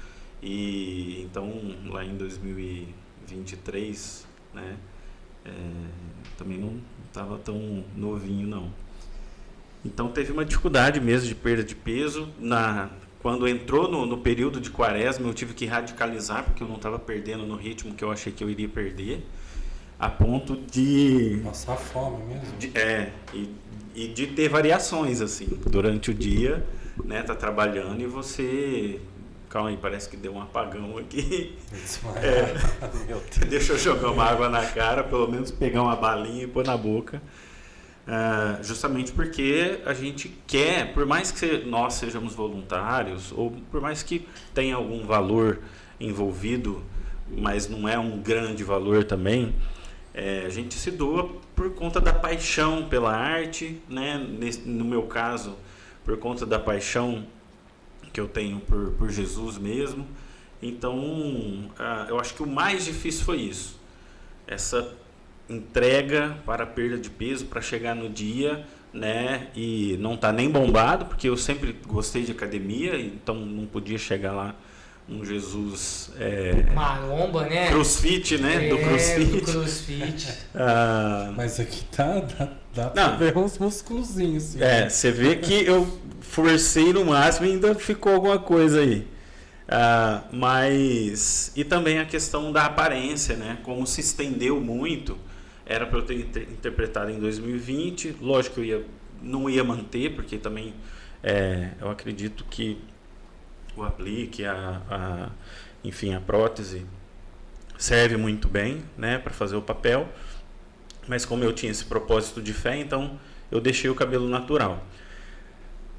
e então lá em 2023, né, também não estava tão novinho não. Então teve uma dificuldade mesmo de perda de peso. Quando entrou no período de quaresma, eu tive que radicalizar, porque eu não estava perdendo no ritmo que eu achei que eu iria perder, a ponto de... Passar fome mesmo? E de ter variações, assim, durante o dia, né, tá trabalhando e você... Calma aí, parece que deu um apagão aqui. Deixa eu jogar uma água na cara, pelo menos pegar uma balinha e pôr na boca. Justamente porque a gente quer, por mais que nós sejamos voluntários, ou por mais que tenha algum valor envolvido, mas não é um grande valor também, a gente se doa por conta da paixão pela arte, né? No meu caso, por conta da paixão que eu tenho por Jesus mesmo. Então, eu acho que o mais difícil foi isso, essa entrega para a perda de peso, para chegar no dia, né, e não tá nem bombado, porque eu sempre gostei de academia, então não podia chegar lá um Jesus maromba, né? crossfit, né, do crossfit. Do crossfit. Mas aqui dá pra ver uns musculozinhos. Assim, você vê que eu forcei no máximo e ainda ficou alguma coisa aí. Mas e também a questão da aparência, né, como se estendeu muito. Era para eu ter interpretado em 2020, lógico que eu não ia manter, porque também eu acredito que o aplique, enfim, a prótese serve muito bem, né, para fazer o papel, mas como eu tinha esse propósito de fé, então eu deixei o cabelo natural.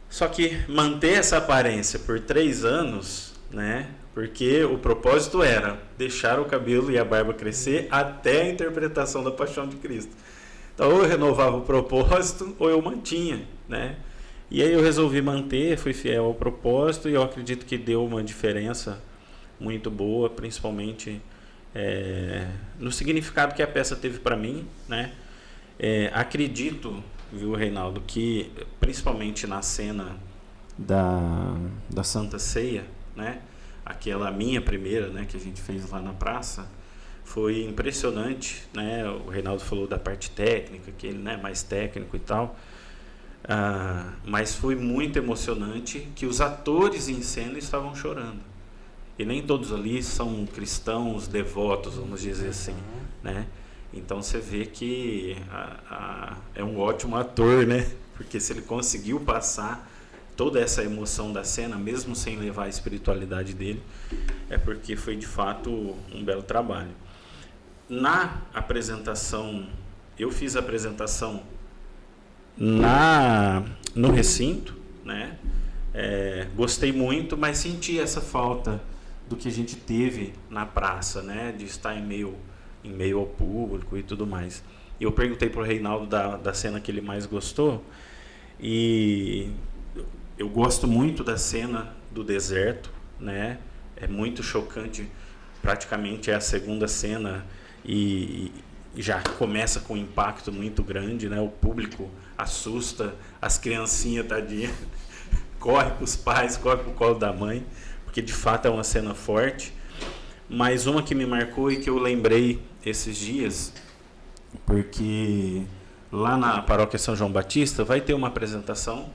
Só que manter essa aparência por 3 anos, né, porque o propósito era deixar o cabelo e a barba crescer até a interpretação da Paixão de Cristo. Então, ou eu renovava o propósito, ou eu mantinha, né? E aí eu resolvi manter, fui fiel ao propósito, e eu acredito que deu uma diferença muito boa, principalmente no significado que a peça teve para mim, né? Acredito, viu, Reinaldo, que principalmente na cena da Santa Ceia, né? Aquela minha primeira, né, que a gente fez lá na praça, foi impressionante, né? O Reinaldo falou da parte técnica, que ele, né, mais técnico e tal, mas foi muito emocionante que os atores em cena estavam chorando, e nem todos ali são cristãos devotos, vamos dizer assim, né? Então você vê que é um ótimo ator, né? Porque se ele conseguiu passar toda essa emoção da cena, mesmo sem levar a espiritualidade dele, é porque foi de fato um belo trabalho. Na apresentação, eu fiz a apresentação no recinto, né? Gostei muito, mas senti essa falta do que a gente teve na praça, né? De estar em meio ao público e tudo mais. E eu perguntei para o Reinaldo da cena que ele mais gostou, e eu gosto muito da cena do deserto, né? É muito chocante, praticamente é a segunda cena e já começa com um impacto muito grande, né? O público assusta, as criancinhas, tadinha, corre para os pais, corre para o colo da mãe, porque de fato é uma cena forte. Mas uma que me marcou e que eu lembrei esses dias, porque lá na Paróquia São João Batista vai ter uma apresentação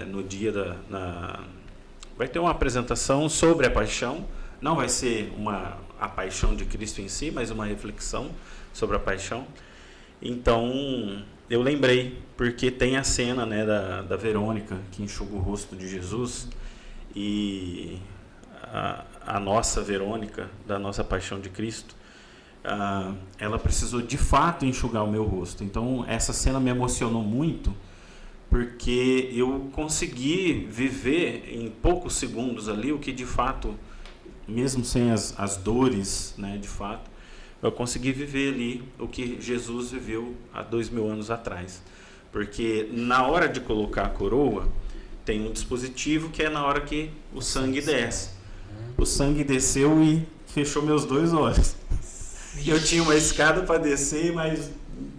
no dia vai ter uma apresentação sobre a paixão. Não vai ser a paixão de Cristo em si, mas uma reflexão sobre a paixão. Então eu lembrei, porque tem a cena, né, da Verônica que enxuga o rosto de Jesus, e a nossa Verônica, da nossa paixão de Cristo, ela precisou de fato enxugar o meu rosto. Então essa cena me emocionou muito, porque eu consegui viver em poucos segundos ali o que de fato, mesmo sem as dores, né, de fato, eu consegui viver ali o que Jesus viveu há 2000 anos atrás. Porque na hora de colocar a coroa, tem um dispositivo que é na hora que o sangue desce. O sangue desceu e fechou meus 2 olhos. E eu tinha uma escada para descer, mas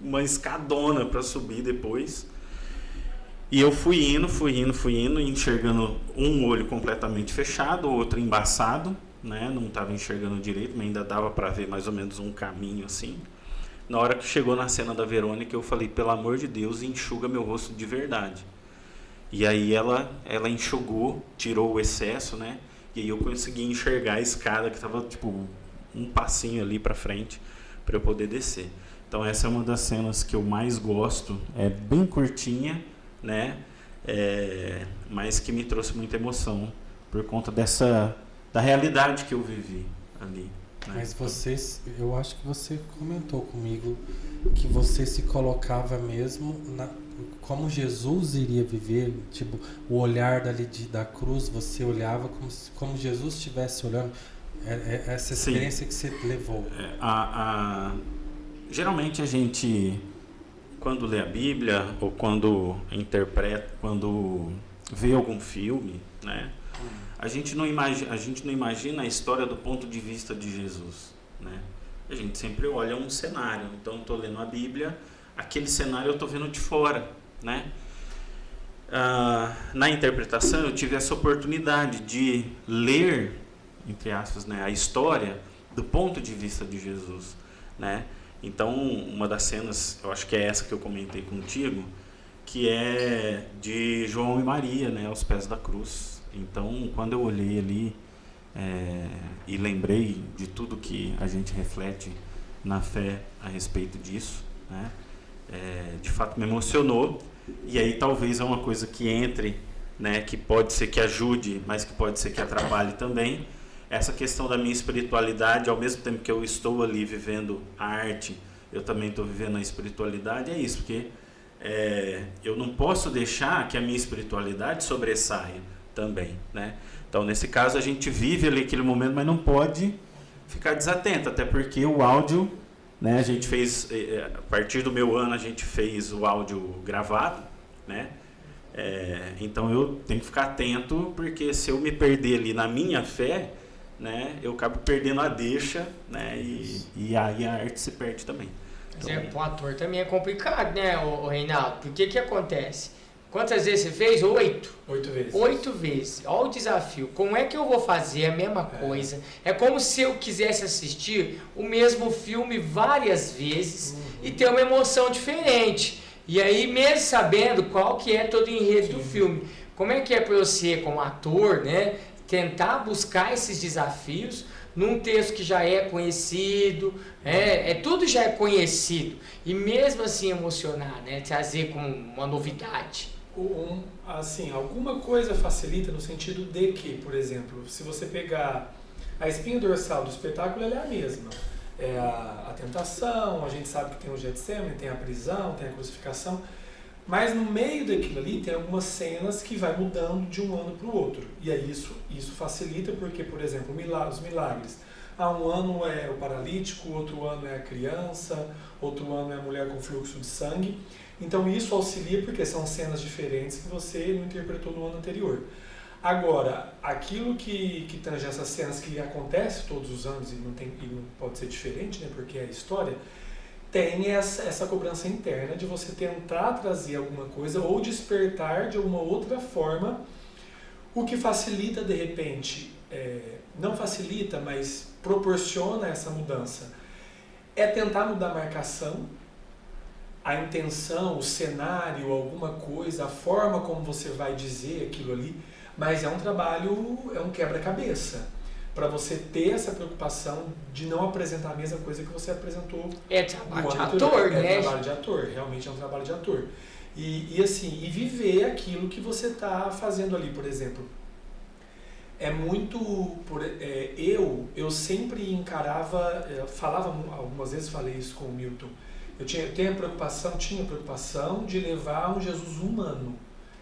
uma escadona para subir depois. E eu fui indo, enxergando um olho completamente fechado, o outro embaçado, né? Não estava enxergando direito, mas ainda dava para ver mais ou menos um caminho assim. Na hora que chegou na cena da Verônica, eu falei, pelo amor de Deus, enxuga meu rosto de verdade. E aí ela enxugou, tirou o excesso, né? E aí eu consegui enxergar a escada que estava tipo um passinho ali para frente para eu poder descer. Então essa é uma das cenas que eu mais gosto. É bem curtinha, né? Mas que me trouxe muita emoção por conta da realidade que eu vivi ali. Né? Mas eu acho que você comentou comigo que você se colocava mesmo como Jesus iria viver, tipo, o olhar da cruz, você olhava como Jesus estivesse olhando, essa experiência que você levou. Geralmente a gente, quando lê a Bíblia ou quando interpreta, quando vê algum filme, né, a gente não imagina a história do ponto de vista de Jesus, né? A gente sempre olha um cenário. Então eu estou lendo a Bíblia, aquele cenário eu estou vendo de fora, né? Na interpretação eu tive essa oportunidade de ler, entre aspas, né, a história do ponto de vista de Jesus, né? Então uma das cenas, eu acho que é essa que eu comentei contigo, que é de João e Maria, né, aos pés da cruz. Então quando eu olhei ali e lembrei de tudo que a gente reflete na fé a respeito disso, né, de fato me emocionou. E aí talvez é uma coisa que entre, né, que pode ser que ajude, mas que pode ser que atrapalhe também. Essa questão da minha espiritualidade, ao mesmo tempo que eu estou ali vivendo a arte, eu também estou vivendo a espiritualidade, é isso, porque eu não posso deixar que a minha espiritualidade sobressaia também, né? Então nesse caso a gente vive ali aquele momento, mas não pode ficar desatento, até porque o áudio, né, a gente fez, a partir do meu ano a gente fez o áudio gravado, né? Então eu tenho que ficar atento, porque se eu me perder ali na minha fé, né, eu acabo perdendo a deixa, né, e aí a arte se perde também. Então, para o ator também é complicado, né, o Reinaldo? Porque que acontece? Quantas vezes você fez? 8? 8 vezes. 8 vezes. Olha o desafio. Como é que eu vou fazer a mesma coisa? É como se eu quisesse assistir o mesmo filme várias vezes e ter uma emoção diferente. E aí, mesmo sabendo qual que é todo o enredo do filme, como é que é para você, como ator, né, tentar buscar esses desafios num texto que já é conhecido, tudo já é conhecido, e mesmo assim emocionar, né, trazer como uma novidade? Assim, alguma coisa facilita no sentido de que, por exemplo, se você pegar a espinha dorsal do espetáculo, ela é a mesma. É a tentação, a gente sabe que tem o Getsemane, tem a prisão, tem a crucificação, mas no meio daquilo ali tem algumas cenas que vai mudando de um ano para o outro. E aí isso facilita porque, por exemplo, os milagres. Um ano é o paralítico, outro ano é a criança, outro ano é a mulher com fluxo de sangue. Então isso auxilia porque são cenas diferentes que você não interpretou no ano anterior. Agora, aquilo que tange essas cenas que acontece todos os anos e não pode ser diferente, né, porque é a história, tem essa cobrança interna de você tentar trazer alguma coisa ou despertar de alguma outra forma, o que facilita, de repente, não facilita, mas proporciona essa mudança, é tentar mudar a marcação, a intenção, o cenário, alguma coisa, a forma como você vai dizer aquilo ali, mas é um trabalho, é um quebra-cabeça, para você ter essa preocupação de não apresentar a mesma coisa que você apresentou. É trabalho de ator, né? É trabalho de ator, realmente é um trabalho de ator. E viver aquilo que você está fazendo ali, por exemplo. É muito... eu sempre encarava, falava, algumas vezes falei isso com o Milton, eu tinha preocupação de levar um Jesus humano.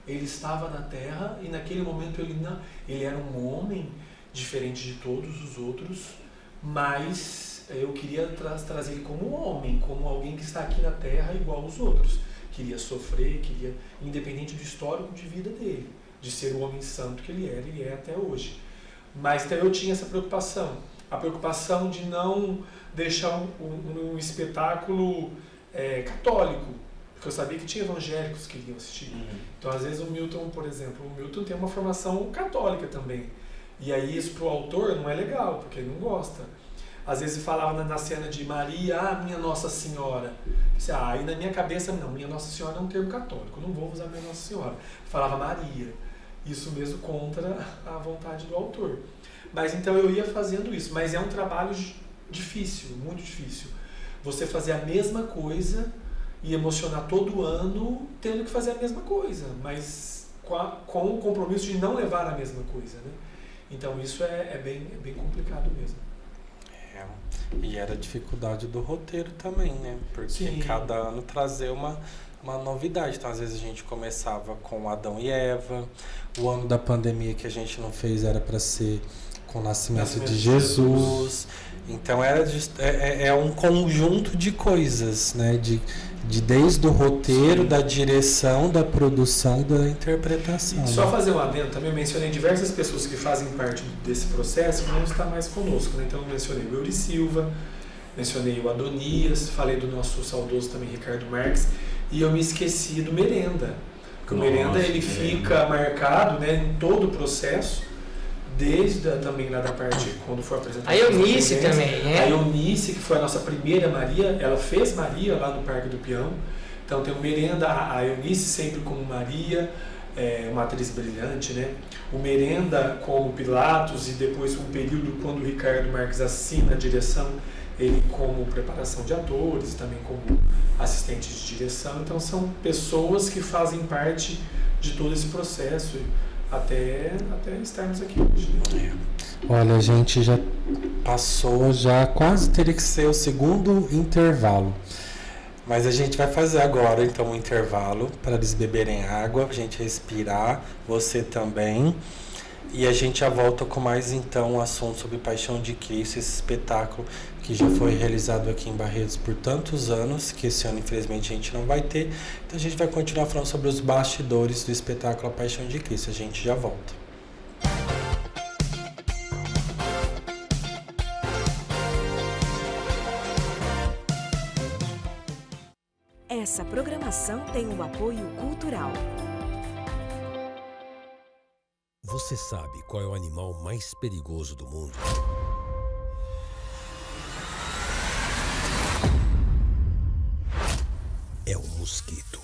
Ele estava na Terra e naquele momento ele era um homem diferente de todos os outros, mas eu queria trazer ele como homem, como alguém que está aqui na Terra igual aos outros. Queria sofrer, independente do histórico de vida dele, de ser o homem santo que ele é até hoje. Mas então eu tinha essa preocupação, a preocupação de não deixar um espetáculo católico, porque eu sabia que tinha evangélicos que iriam assistir. Então às vezes o Milton, por exemplo, tem uma formação católica também, e aí isso para o autor não é legal, porque ele não gosta. Às vezes falava na cena de Maria, minha Nossa Senhora. Aí na minha cabeça, não, minha Nossa Senhora é um termo católico, eu não vou usar minha Nossa Senhora. Falava Maria. Isso mesmo contra a vontade do autor. Mas então eu ia fazendo isso. Mas é um trabalho difícil, muito difícil. Você fazer a mesma coisa e emocionar todo ano tendo que fazer a mesma coisa, mas com o compromisso de não levar a mesma coisa, né? Então isso é bem complicado mesmo. E era a dificuldade do roteiro também, né? Porque Sim. Cada ano trazer uma novidade. Então, às vezes a gente começava com Adão e Eva. O ano da pandemia que a gente não fez era para ser com o nascimento de Jesus. Então, é um conjunto de coisas, né? Desde o roteiro, da direção, da produção e da interpretação. E só fazer um adendo, também eu mencionei diversas pessoas que fazem parte desse processo que não estão mais conosco, né? Então eu mencionei o Eury Silva, mencionei o Adonias, falei do nosso saudoso também Ricardo Marques, e eu me esqueci do Merenda, porque o Merenda ele fica marcado, né, em todo o processo, desde também lá da parte quando for apresentar. A Eunice também, né? A Eunice, que foi a nossa primeira Maria, ela fez Maria lá no Parque do Peão. Então tem o Merenda, a Eunice sempre como Maria, uma atriz brilhante, né? O Merenda como Pilatos e depois um período quando o Ricardo Marques assina a direção, ele como preparação de atores, também como assistente de direção. Então são pessoas que fazem parte de todo esse processo até estarmos aqui hoje. Olha, a gente já passou, já quase teria que ser o segundo intervalo. Mas a gente vai fazer agora, então, um intervalo para eles beberem água, a gente respirar, você também. E a gente já volta com mais, então, um assunto sobre Paixão de Cristo, esse espetáculo que já foi realizado aqui em Barretos por tantos anos, que esse ano, infelizmente, a gente não vai ter. Então, a gente vai continuar falando sobre os bastidores do espetáculo A Paixão de Cristo. A gente já volta. Essa programação tem um apoio cultural. Você sabe qual é o animal mais perigoso do mundo? É o mosquito.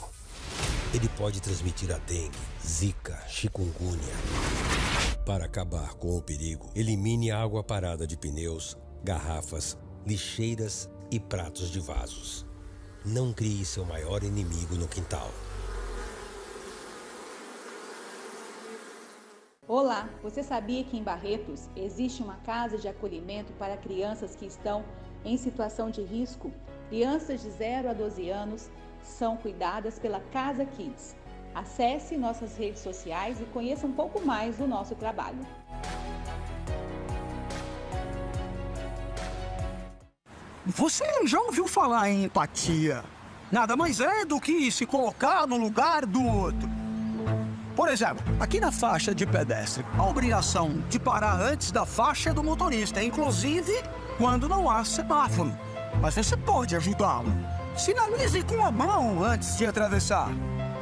Ele pode transmitir a dengue, zika, chikungunya. Para acabar com o perigo, elimine a água parada de pneus, garrafas, lixeiras e pratos de vasos. Não crie seu maior inimigo no quintal. Olá, você sabia que em Barretos existe uma casa de acolhimento para crianças que estão em situação de risco? Crianças de 0 a 12 anos são cuidadas pela Casa Kids. Acesse nossas redes sociais e conheça um pouco mais do nosso trabalho. Você já ouviu falar em empatia? Nada mais é do que se colocar no lugar do outro. Por exemplo, aqui na faixa de pedestre, a obrigação de parar antes da faixa é do motorista, inclusive quando não há semáforo. Mas você pode ajudá-lo. Sinalize com a mão antes de atravessar.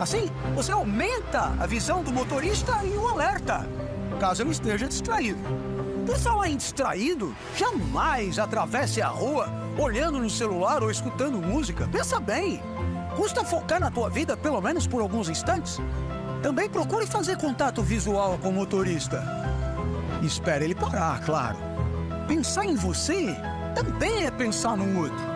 Assim, você aumenta a visão do motorista e o alerta, caso ele esteja distraído. Por falar em distraído, jamais atravesse a rua olhando no celular ou escutando música. Pensa bem, custa focar na tua vida pelo menos por alguns instantes? Também procure fazer contato visual com o motorista. Espere ele parar, claro. Pensar em você também é pensar no outro.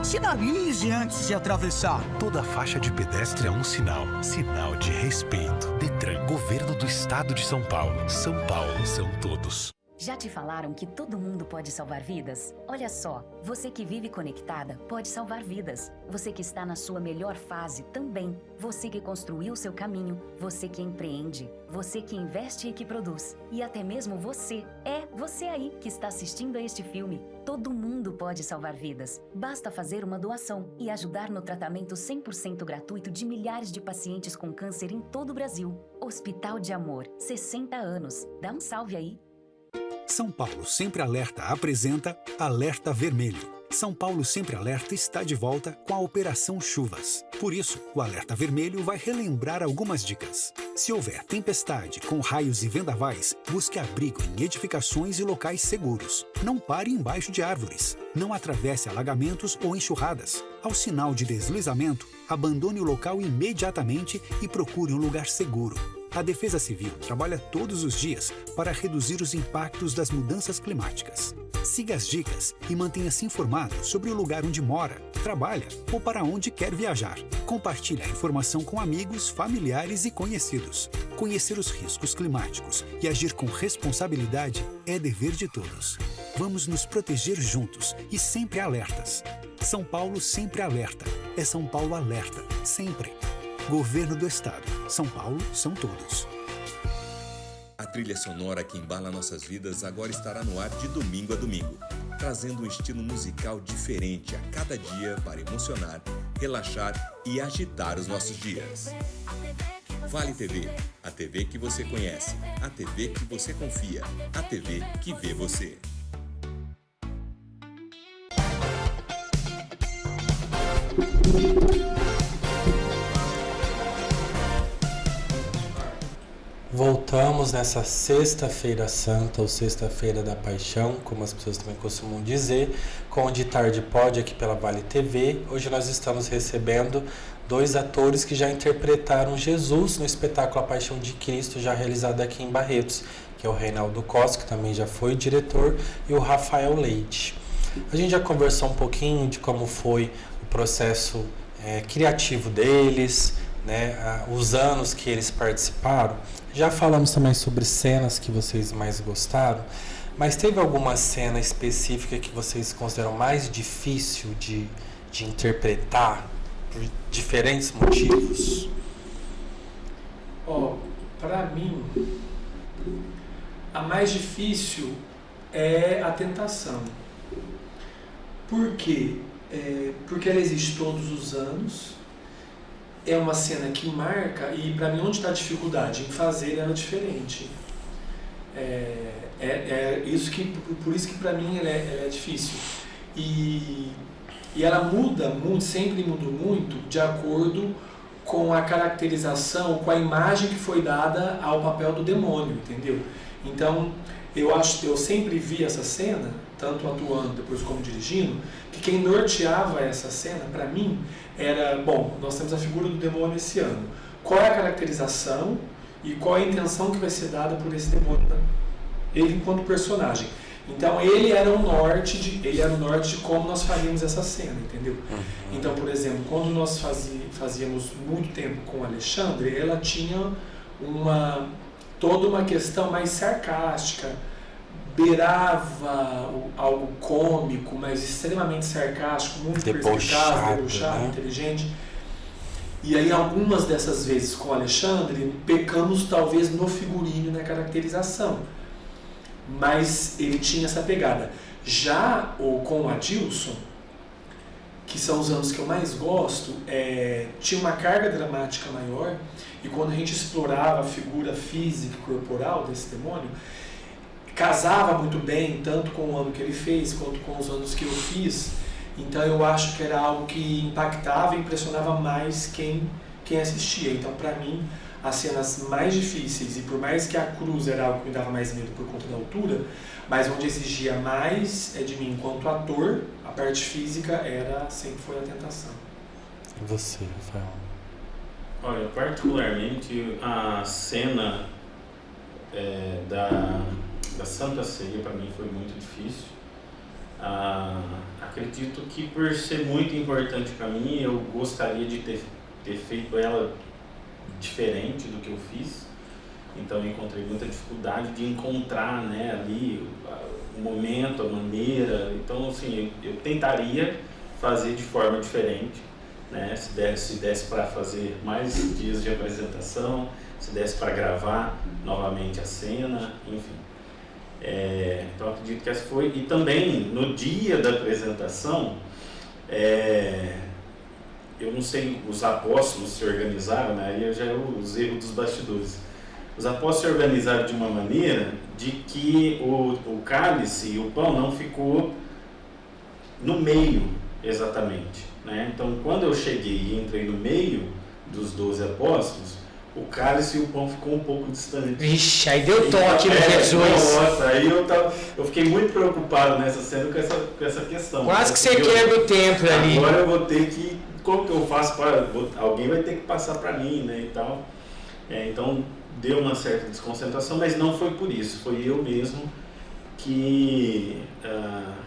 Sinalize antes de atravessar. Toda faixa de pedestre é um sinal. Sinal de respeito. Detran, Governo do Estado de São Paulo. São Paulo são todos. Já te falaram que todo mundo pode salvar vidas? Olha só, você que vive conectada pode salvar vidas. Você que está na sua melhor fase também. Você que construiu seu caminho, você que empreende, você que investe e que produz. E até mesmo você aí que está assistindo a este filme. Todo mundo pode salvar vidas. Basta fazer uma doação e ajudar no tratamento 100% gratuito de milhares de pacientes com câncer em todo o Brasil. Hospital de Amor, 60 anos. Dá um salve aí. São Paulo Sempre Alerta apresenta Alerta Vermelho. São Paulo Sempre Alerta está de volta com a Operação Chuvas. Por isso, o Alerta Vermelho vai relembrar algumas dicas. Se houver tempestade com raios e vendavais, busque abrigo em edificações e locais seguros. Não pare embaixo de árvores. Não atravesse alagamentos ou enxurradas. Ao sinal de deslizamento, abandone o local imediatamente e procure um lugar seguro. A Defesa Civil trabalha todos os dias para reduzir os impactos das mudanças climáticas. Siga as dicas e mantenha-se informado sobre o lugar onde mora, trabalha ou para onde quer viajar. Compartilhe a informação com amigos, familiares e conhecidos. Conhecer os riscos climáticos e agir com responsabilidade é dever de todos. Vamos nos proteger juntos e sempre alertas. São Paulo Sempre Alerta. É São Paulo Alerta, sempre. Governo do Estado. São Paulo são todos. A trilha sonora que embala nossas vidas agora estará no ar de domingo a domingo, trazendo um estilo musical diferente a cada dia para emocionar, relaxar e agitar os nossos dias. Vale TV, a TV que você conhece, a TV que você confia, a TV que vê você. Voltamos nessa Sexta-feira Santa, ou Sexta-feira da Paixão, como as pessoas também costumam dizer, com o De Tarde Pode aqui pela Vale TV. Hoje nós estamos recebendo 2 atores que já interpretaram Jesus no espetáculo A Paixão de Cristo, já realizado aqui em Barretos, que é o Reinaldo Costa, que também já foi diretor, e o Rafael Leite. A gente já conversou um pouquinho de como foi o processo criativo deles, né, os anos que eles participaram. Já falamos também sobre cenas que vocês mais gostaram, mas teve alguma cena específica que vocês consideram mais difícil de interpretar por diferentes motivos? Para mim, a mais difícil é a tentação. Por quê? Porque ela existe todos os anos. É uma cena que marca, e para mim onde está a dificuldade? Em fazer ela diferente. Por isso que para mim ela é difícil. E ela muda muito, sempre mudou muito, de acordo com a caracterização, com a imagem que foi dada ao papel do demônio, entendeu? Então, eu sempre vi essa cena, tanto atuando depois como dirigindo, que quem norteava essa cena, para mim, era, nós temos a figura do demônio esse ano. Qual é a caracterização e qual é a intenção que vai ser dada por esse demônio? Ele enquanto personagem. Então ele era o norte de como nós faríamos essa cena, entendeu? Então, por exemplo, quando nós fazíamos muito tempo com o Alexandre, ela tinha toda uma questão mais sarcástica, beirava algo cômico, mas extremamente sarcástico, muito perspicaz, debochado, né? Inteligente. E aí algumas dessas vezes com o Alexandre, pecamos talvez no figurino, na caracterização. Mas ele tinha essa pegada. Já com o Adilson, que são os anos que eu mais gosto, tinha uma carga dramática maior, e quando a gente explorava a figura física e corporal desse demônio, casava muito bem, tanto com o ano que ele fez, quanto com os anos que eu fiz. Então eu acho que era algo que impactava e impressionava mais quem assistia. Então, para mim, as cenas mais difíceis, e por mais que a cruz era algo que me dava mais medo por conta da altura, mas onde exigia mais de mim enquanto ator, a parte física sempre foi a tentação. E você, Rafael? Olha, particularmente a cena da Santa Ceia para mim foi muito difícil. Acredito que por ser muito importante para mim, eu gostaria de ter feito ela diferente do que eu fiz. Então eu encontrei muita dificuldade de encontrar, né, ali o momento, a maneira. Então assim, eu tentaria fazer de forma diferente, né? Se desse para fazer mais dias de apresentação, se desse para gravar novamente a cena, enfim. Então acredito que essa foi. E também no dia da apresentação, eu não sei, os apóstolos se organizaram, né? Aí já é os erros dos bastidores. Os apóstolos se organizaram de uma maneira de que o cálice e o pão não ficou no meio exatamente, né? Então quando eu cheguei e entrei no meio dos 12 apóstolos, o cálice e o pão ficou um pouco distante. Vixe, aí deu toque no Jesus. Nossa, aí eu fiquei muito preocupado nessa cena com essa questão. Quase que você quebra o templo ali. Agora eu vou ter que, como que eu faço alguém vai ter que passar para mim, né, e tal. Então deu uma certa desconcentração, mas não foi por isso, foi eu mesmo que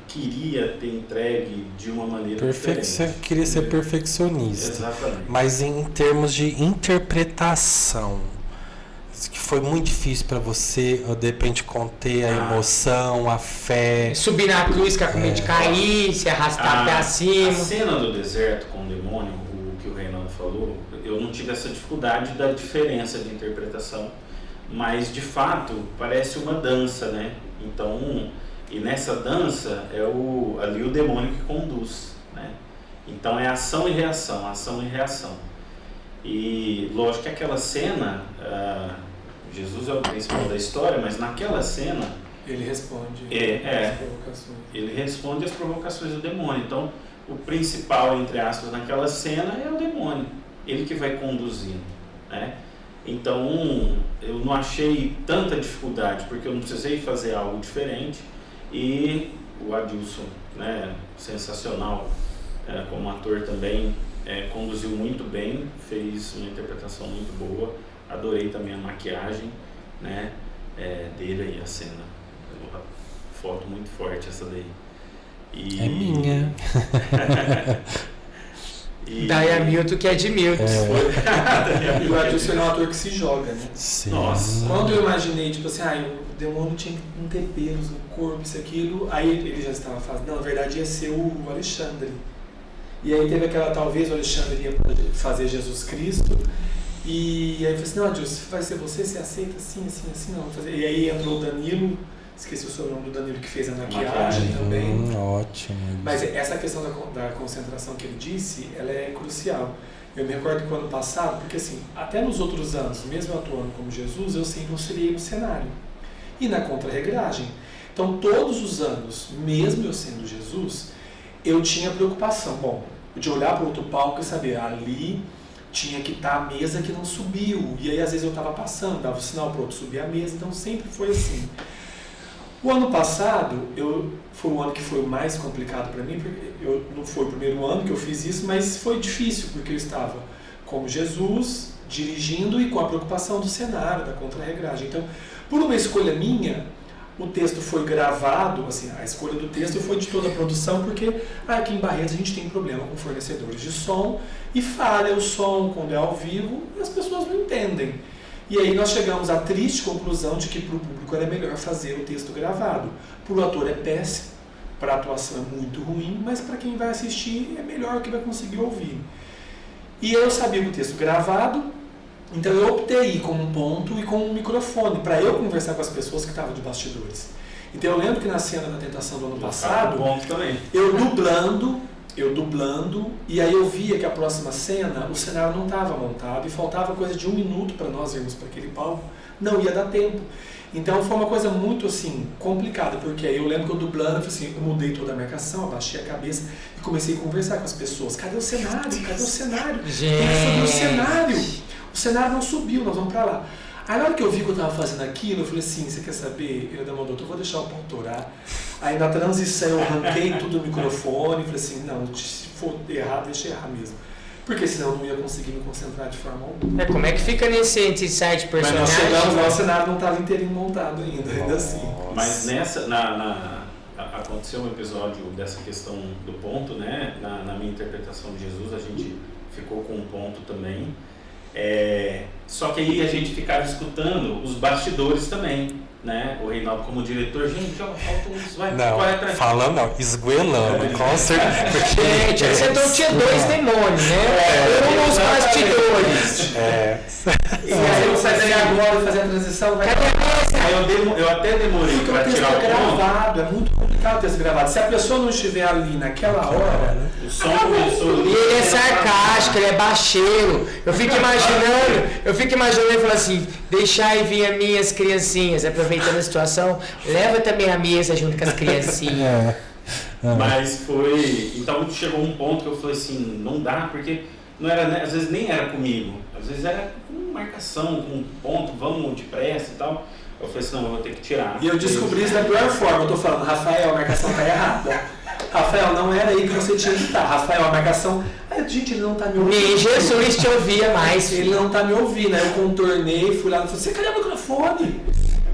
queria ter entregue de uma maneira diferente. Você queria ser perfeccionista. Exatamente. Mas em termos de interpretação, que foi muito difícil para você, ou de repente conter a emoção, a fé. Subir na cruz, que a comida cair, se arrastar até acima. A cena do deserto com o demônio, o que o Reinaldo falou, eu não tive essa dificuldade da diferença de interpretação, mas de fato parece uma dança, né? Então, e nessa dança ali o demônio que conduz, né? Então é ação e reação, ação e reação. E lógico que aquela cena, Jesus é o principal da história, mas naquela cena ele responde as provocações. Ele responde às provocações do demônio. Então o principal, entre aspas, naquela cena é o demônio, ele que vai conduzindo, né? Então eu não achei tanta dificuldade, porque eu não precisei fazer algo diferente. E o Adilson, né, sensacional, como ator também, conduziu muito bem, fez uma interpretação muito boa. Adorei também a maquiagem, né, dele aí, a cena. Uma foto muito forte essa daí. É minha. Daí a Milton que é de Milton. E o Adilson é um ator que se joga, né? Sim. Nossa. Quando eu imaginei, tipo assim, o demônio tinha que não ter pelos no corpo, isso, aquilo, aí ele já estava fazendo, não, na verdade ia ser o Alexandre. E aí teve aquela, talvez o Alexandre ia fazer Jesus Cristo, e aí eu falei assim, não, Adilson, vai ser você aceita assim, assim, assim, não. E aí entrou o Danilo, esqueci o sobrenome do Danilo, que fez a maquiagem também. Ótimo. Mas essa questão da concentração que ele disse, ela é crucial. Eu me recordo que o ano passado, porque assim, até nos outros anos, mesmo atuando como Jesus, eu sempre auxiliei no cenário. E na contra-regragem. Então, todos os anos, mesmo eu sendo Jesus, eu tinha preocupação. Bom, de olhar para o outro palco e saber, ali tinha que estar a mesa que não subiu. E aí, às vezes, eu estava passando, dava o sinal para o outro subir a mesa. Então, sempre foi assim. O ano passado, foi o ano que foi o mais complicado para mim, porque não foi o primeiro ano que eu fiz isso, mas foi difícil, porque eu estava como Jesus, dirigindo e com a preocupação do cenário, da contra-regragem. Então, por uma escolha minha, o texto foi gravado, assim, a escolha do texto foi de toda a produção, porque aqui em Barretos a gente tem problema com fornecedores de som, e falha o som quando é ao vivo, e as pessoas não entendem. E aí nós chegamos à triste conclusão de que para o público era melhor fazer o texto gravado. Para o ator é péssimo, para a atuação é muito ruim, mas para quem vai assistir é melhor que vai conseguir ouvir. E eu sabia o texto gravado, então eu optei com um ponto e com um microfone, para eu conversar com as pessoas que estavam de bastidores. Então eu lembro que na cena da tentação do ano passado, eu dublando, e aí eu via que a próxima cena, o cenário não estava montado, e faltava coisa de 1 minuto para nós irmos para aquele palco, não ia dar tempo. Então foi uma coisa muito assim, complicada, porque aí eu lembro que eu dublando, eu mudei toda a marcação, abaixei a cabeça e comecei a conversar com as pessoas. Cadê o cenário? Cadê o cenário? Gente. Tem que subir o cenário. O o cenário não subiu, nós vamos pra lá. Aí na hora que eu vi que eu tava fazendo aquilo, eu falei assim, você quer saber? Ele mandou, doutor, eu vou deixar o ponto orar. Aí na transição eu arranquei tudo do microfone e falei assim, não, se for errado, deixa eu errar mesmo. Porque senão eu não ia conseguir me concentrar de forma alguma. Como é que fica nesse site personagem? Mas nós chegamos lá, o cenário não estava inteirinho montado ainda assim. Mas aconteceu um episódio dessa questão do ponto, né? Na minha interpretação de Jesus, a gente ficou com um ponto também. Só que aí a gente ficava escutando os bastidores também, né? O Reinaldo como diretor, gente, já falta uns, vai, não, falando não, esgoelando, com certeza. Gente, você não tinha 2 demônios, né? Nos bastidores. E aí você sai agora fazer a transição, vai... Aí eu até demorei para tirar o ponto. Gravado, é muito complicado ter gravado. Se a pessoa não estiver ali naquela hora, o som começou. E ele é sarcástico, ele é baixeiro. Eu fico imaginando ele falando assim, deixai vir as minhas criancinhas, aproveitando a situação, leva também a mesa junto com as criancinhas. Mas foi. Então chegou um ponto que eu falei assim, não dá, porque não era, às vezes nem era comigo, às vezes era com marcação, com ponto, vamos depressa e tal. Eu falei assim, não, eu vou ter que tirar. E eu descobri isso da pior forma. Eu tô falando, Rafael, a marcação tá errada. Rafael, não era aí que você tinha que estar. Rafael, a marcação... Aí, gente, ele não tá me ouvindo. Nem Jesus te ouvia mais. Ele não tá me ouvindo. Aí eu contornei, fui lá e falei, você cadê o microfone?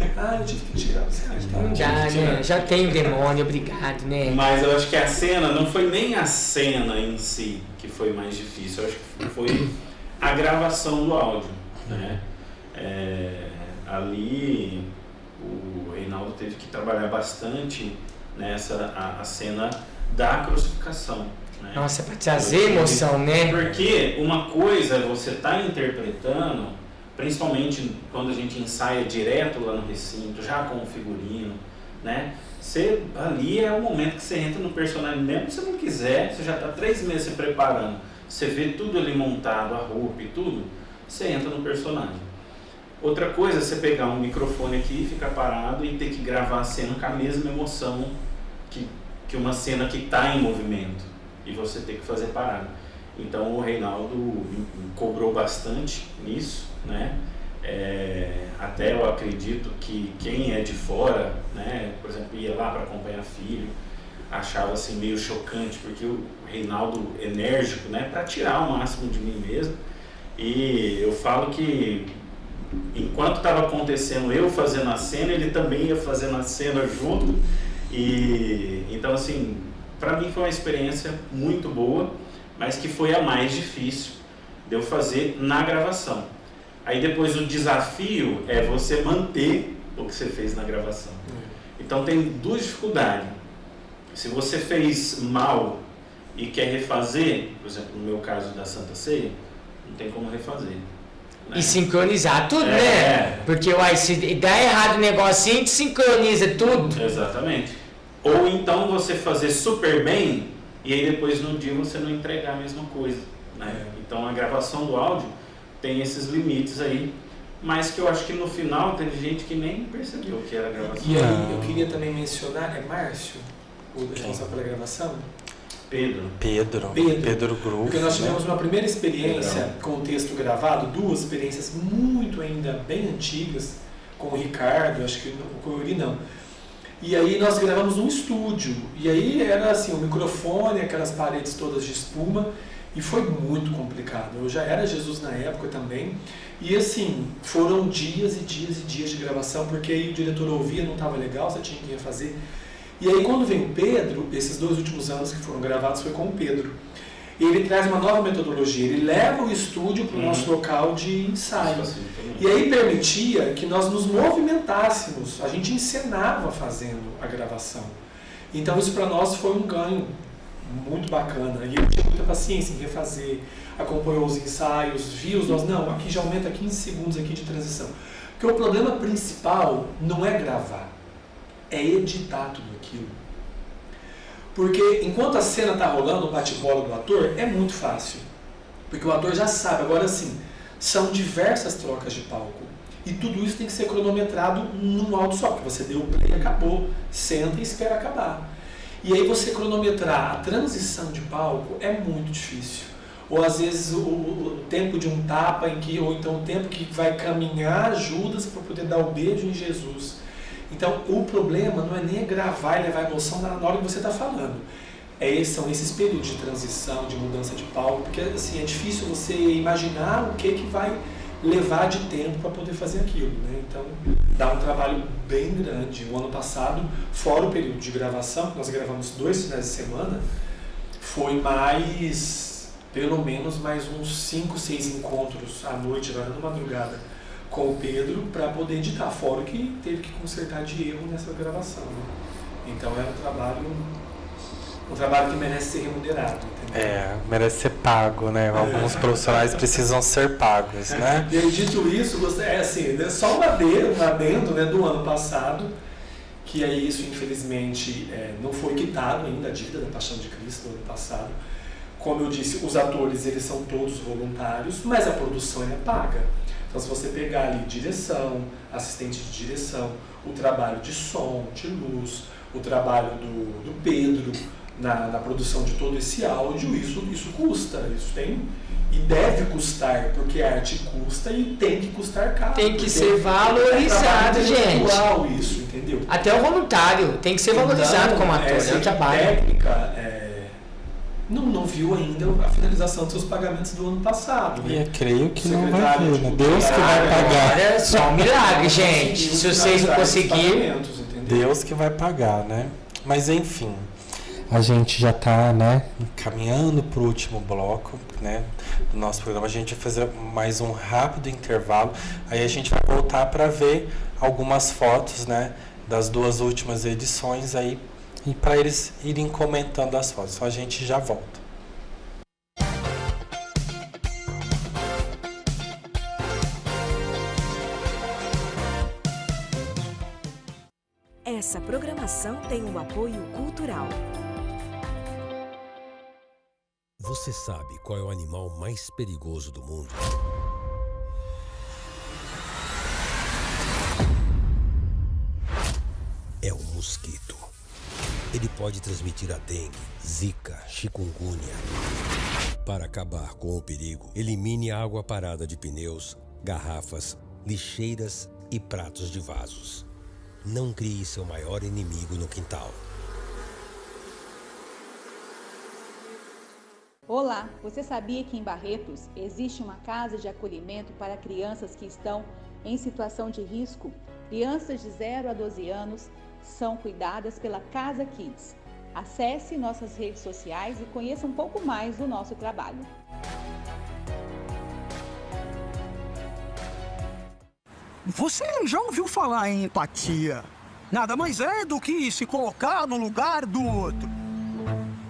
Eu tive que tirar. Já tem demônio, obrigado, né? Mas eu acho que a cena, não foi nem a cena em si que foi mais difícil. Eu acho que foi a gravação do áudio, né? Ali o Reinaldo teve que trabalhar bastante nessa a cena da crucificação, né? Nossa, para trazer emoção, né? Porque uma coisa é você estar interpretando, principalmente quando a gente ensaia direto lá no recinto, já com o figurino, né? Você, ali é o momento que você entra no personagem, mesmo se você não quiser, você já está 3 meses se preparando, você vê tudo ali montado, a roupa e tudo, você entra no personagem. Outra coisa é você pegar um microfone aqui, ficar parado e ter que gravar a cena com a mesma emoção que uma cena que está em movimento e você ter que fazer parado. Então o Reinaldo me cobrou bastante nisso, né? Até eu acredito que quem é de fora, né, por exemplo, ia lá para acompanhar filho, achava assim meio chocante, porque o Reinaldo enérgico, né, para tirar o máximo de mim mesmo. E eu falo que enquanto estava acontecendo eu fazendo a cena, ele também ia fazendo a cena junto. E então assim, para mim foi uma experiência muito boa, mas que foi a mais difícil de eu fazer na gravação. Aí depois o desafio é você manter o que você fez na gravação. Então tem 2 dificuldades. Se você fez mal e quer refazer, por exemplo, no meu caso da Santa Ceia, não tem como refazer. Né? E sincronizar tudo, né? Porque se dá errado o negócio, a gente sincroniza tudo. Exatamente. Ou então você fazer super bem e aí depois no dia você não entregar a mesma coisa, né? Então a gravação do áudio tem esses limites aí, mas que eu acho que no final teve gente que nem percebeu que era a gravação. E aí eu queria também mencionar, Márcio, o responsável pela gravação? Pedro Groove. Porque nós tivemos uma primeira experiência com o texto gravado, 2 experiências muito ainda bem antigas, com o Ricardo, acho que com o Yuri não. E aí nós gravamos num estúdio, e aí era assim, o microfone, aquelas paredes todas de espuma, e foi muito complicado. Eu já era Jesus na época também, e assim, foram dias e dias e dias de gravação, porque aí o diretor ouvia, não estava legal, você tinha que refazer. E aí quando vem o Pedro, esses 2 últimos anos que foram gravados foi com o Pedro. Ele traz uma nova metodologia, ele leva o estúdio para o nosso local de ensaio. E aí permitia que nós nos movimentássemos, a gente encenava fazendo a gravação. Então isso para nós foi um ganho muito bacana. E ele tinha muita paciência em refazer, acompanhou os ensaios, viu os nossos... Não, aqui já aumenta 15 segundos aqui de transição. Porque o problema principal não é gravar, é editar tudo aquilo. Porque enquanto a cena está rolando, o bate-bola do ator, é muito fácil. Porque o ator já sabe. Agora sim, são diversas trocas de palco. E tudo isso tem que ser cronometrado num áudio só. Porque você deu o play e acabou. Senta e espera acabar. E aí você cronometrar a transição de palco é muito difícil. ou às vezes o tempo de um tapa, ou então o tempo que vai caminhar Judas para poder dar o beijo em Jesus. Então o problema não é nem gravar e levar emoção na hora que você está falando. São esses períodos de transição, de mudança de palco, porque assim, é difícil você imaginar o que vai levar de tempo para poder fazer aquilo, né? Então dá um trabalho bem grande. O ano passado, fora o período de gravação, que nós gravamos 2 finais de semana, foi pelo menos mais uns 5, 6 encontros à noite, na madrugada, com o Pedro, para poder editar, fora o que teve que consertar de erro nessa gravação, né? Então é um trabalho que merece ser remunerado, entendeu? Merece ser pago, né? Alguns profissionais precisam ser pagos, né? E dito isso, só um adendo, né, do ano passado, que aí isso infelizmente não foi quitado ainda, a dívida da Paixão de Cristo do ano passado. Como eu disse, os atores eles são todos voluntários, mas a produção é paga. Então se você pegar ali direção, assistente de direção, o trabalho de som, de luz, o trabalho do Pedro, na produção de todo esse áudio, isso custa, isso tem e deve custar, porque a arte custa e tem que custar caro. Tem que ser valorizado, gente. Isso, entendeu? Até o voluntário tem que ser valorizado como ator, é o trabalho. Técnica não viu ainda a finalização dos seus pagamentos do ano passado. Né? Creio que não vai ver, né? Deus que vai pagar. É só um milagre, gente. Se vocês não conseguirem, Deus que vai pagar, né? Mas enfim, a gente já está, né, caminhando para o último bloco, né, do nosso programa. A gente vai fazer mais um rápido intervalo. Aí a gente vai voltar para ver algumas fotos, né, das 2 últimas edições aí, e para eles irem comentando as fotos. Então a gente já volta. Essa programação tem um apoio cultural. Você sabe qual é o animal mais perigoso do mundo? É o mosquito. Ele pode transmitir a dengue, zika, chikungunya. Para acabar com o perigo, elimine a água parada de pneus, garrafas, lixeiras e pratos de vasos. Não crie seu maior inimigo no quintal. Olá, você sabia que em Barretos existe uma casa de acolhimento para crianças que estão em situação de risco? Crianças de 0 a 12 anos são cuidadas pela Casa Kids. Acesse nossas redes sociais e conheça um pouco mais do nosso trabalho. Você já ouviu falar em empatia? Nada mais é do que se colocar no lugar do outro.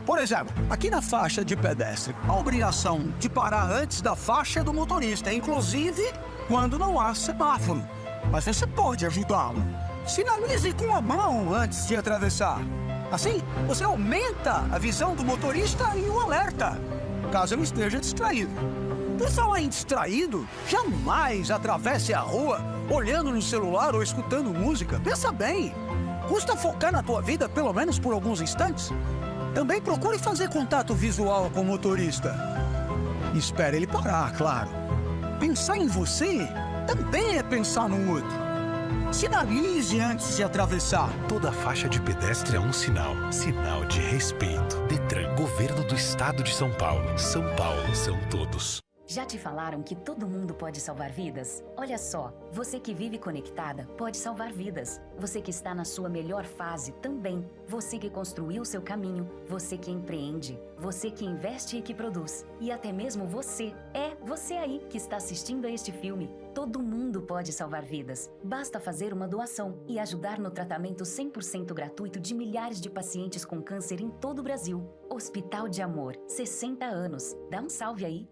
Por exemplo, aqui na faixa de pedestre, a obrigação de parar antes da faixa é do motorista, inclusive quando não há semáforo. Mas você pode ajudá-lo. Sinalize com a mão antes de atravessar. Assim, você aumenta a visão do motorista e o alerta, caso ele esteja distraído. Por falar em distraído, jamais atravesse a rua olhando no celular ou escutando música. Pensa bem, custa focar na tua vida pelo menos por alguns instantes? Também procure fazer contato visual com o motorista. Espere ele parar, claro. Pensar em você também é pensar no outro. Sinalize antes de atravessar. Toda faixa de pedestre é um sinal. Sinal de respeito. Detran, Governo do Estado de São Paulo. São Paulo são todos. Já te falaram que todo mundo pode salvar vidas? Olha só, você que vive conectada pode salvar vidas. Você que está na sua melhor fase também. Você que construiu seu caminho, você que empreende, você que investe e que produz. E até mesmo você aí que está assistindo a este filme. Todo mundo pode salvar vidas. Basta fazer uma doação e ajudar no tratamento 100% gratuito de milhares de pacientes com câncer em todo o Brasil. Hospital de Amor, 60 anos. Dá um salve aí.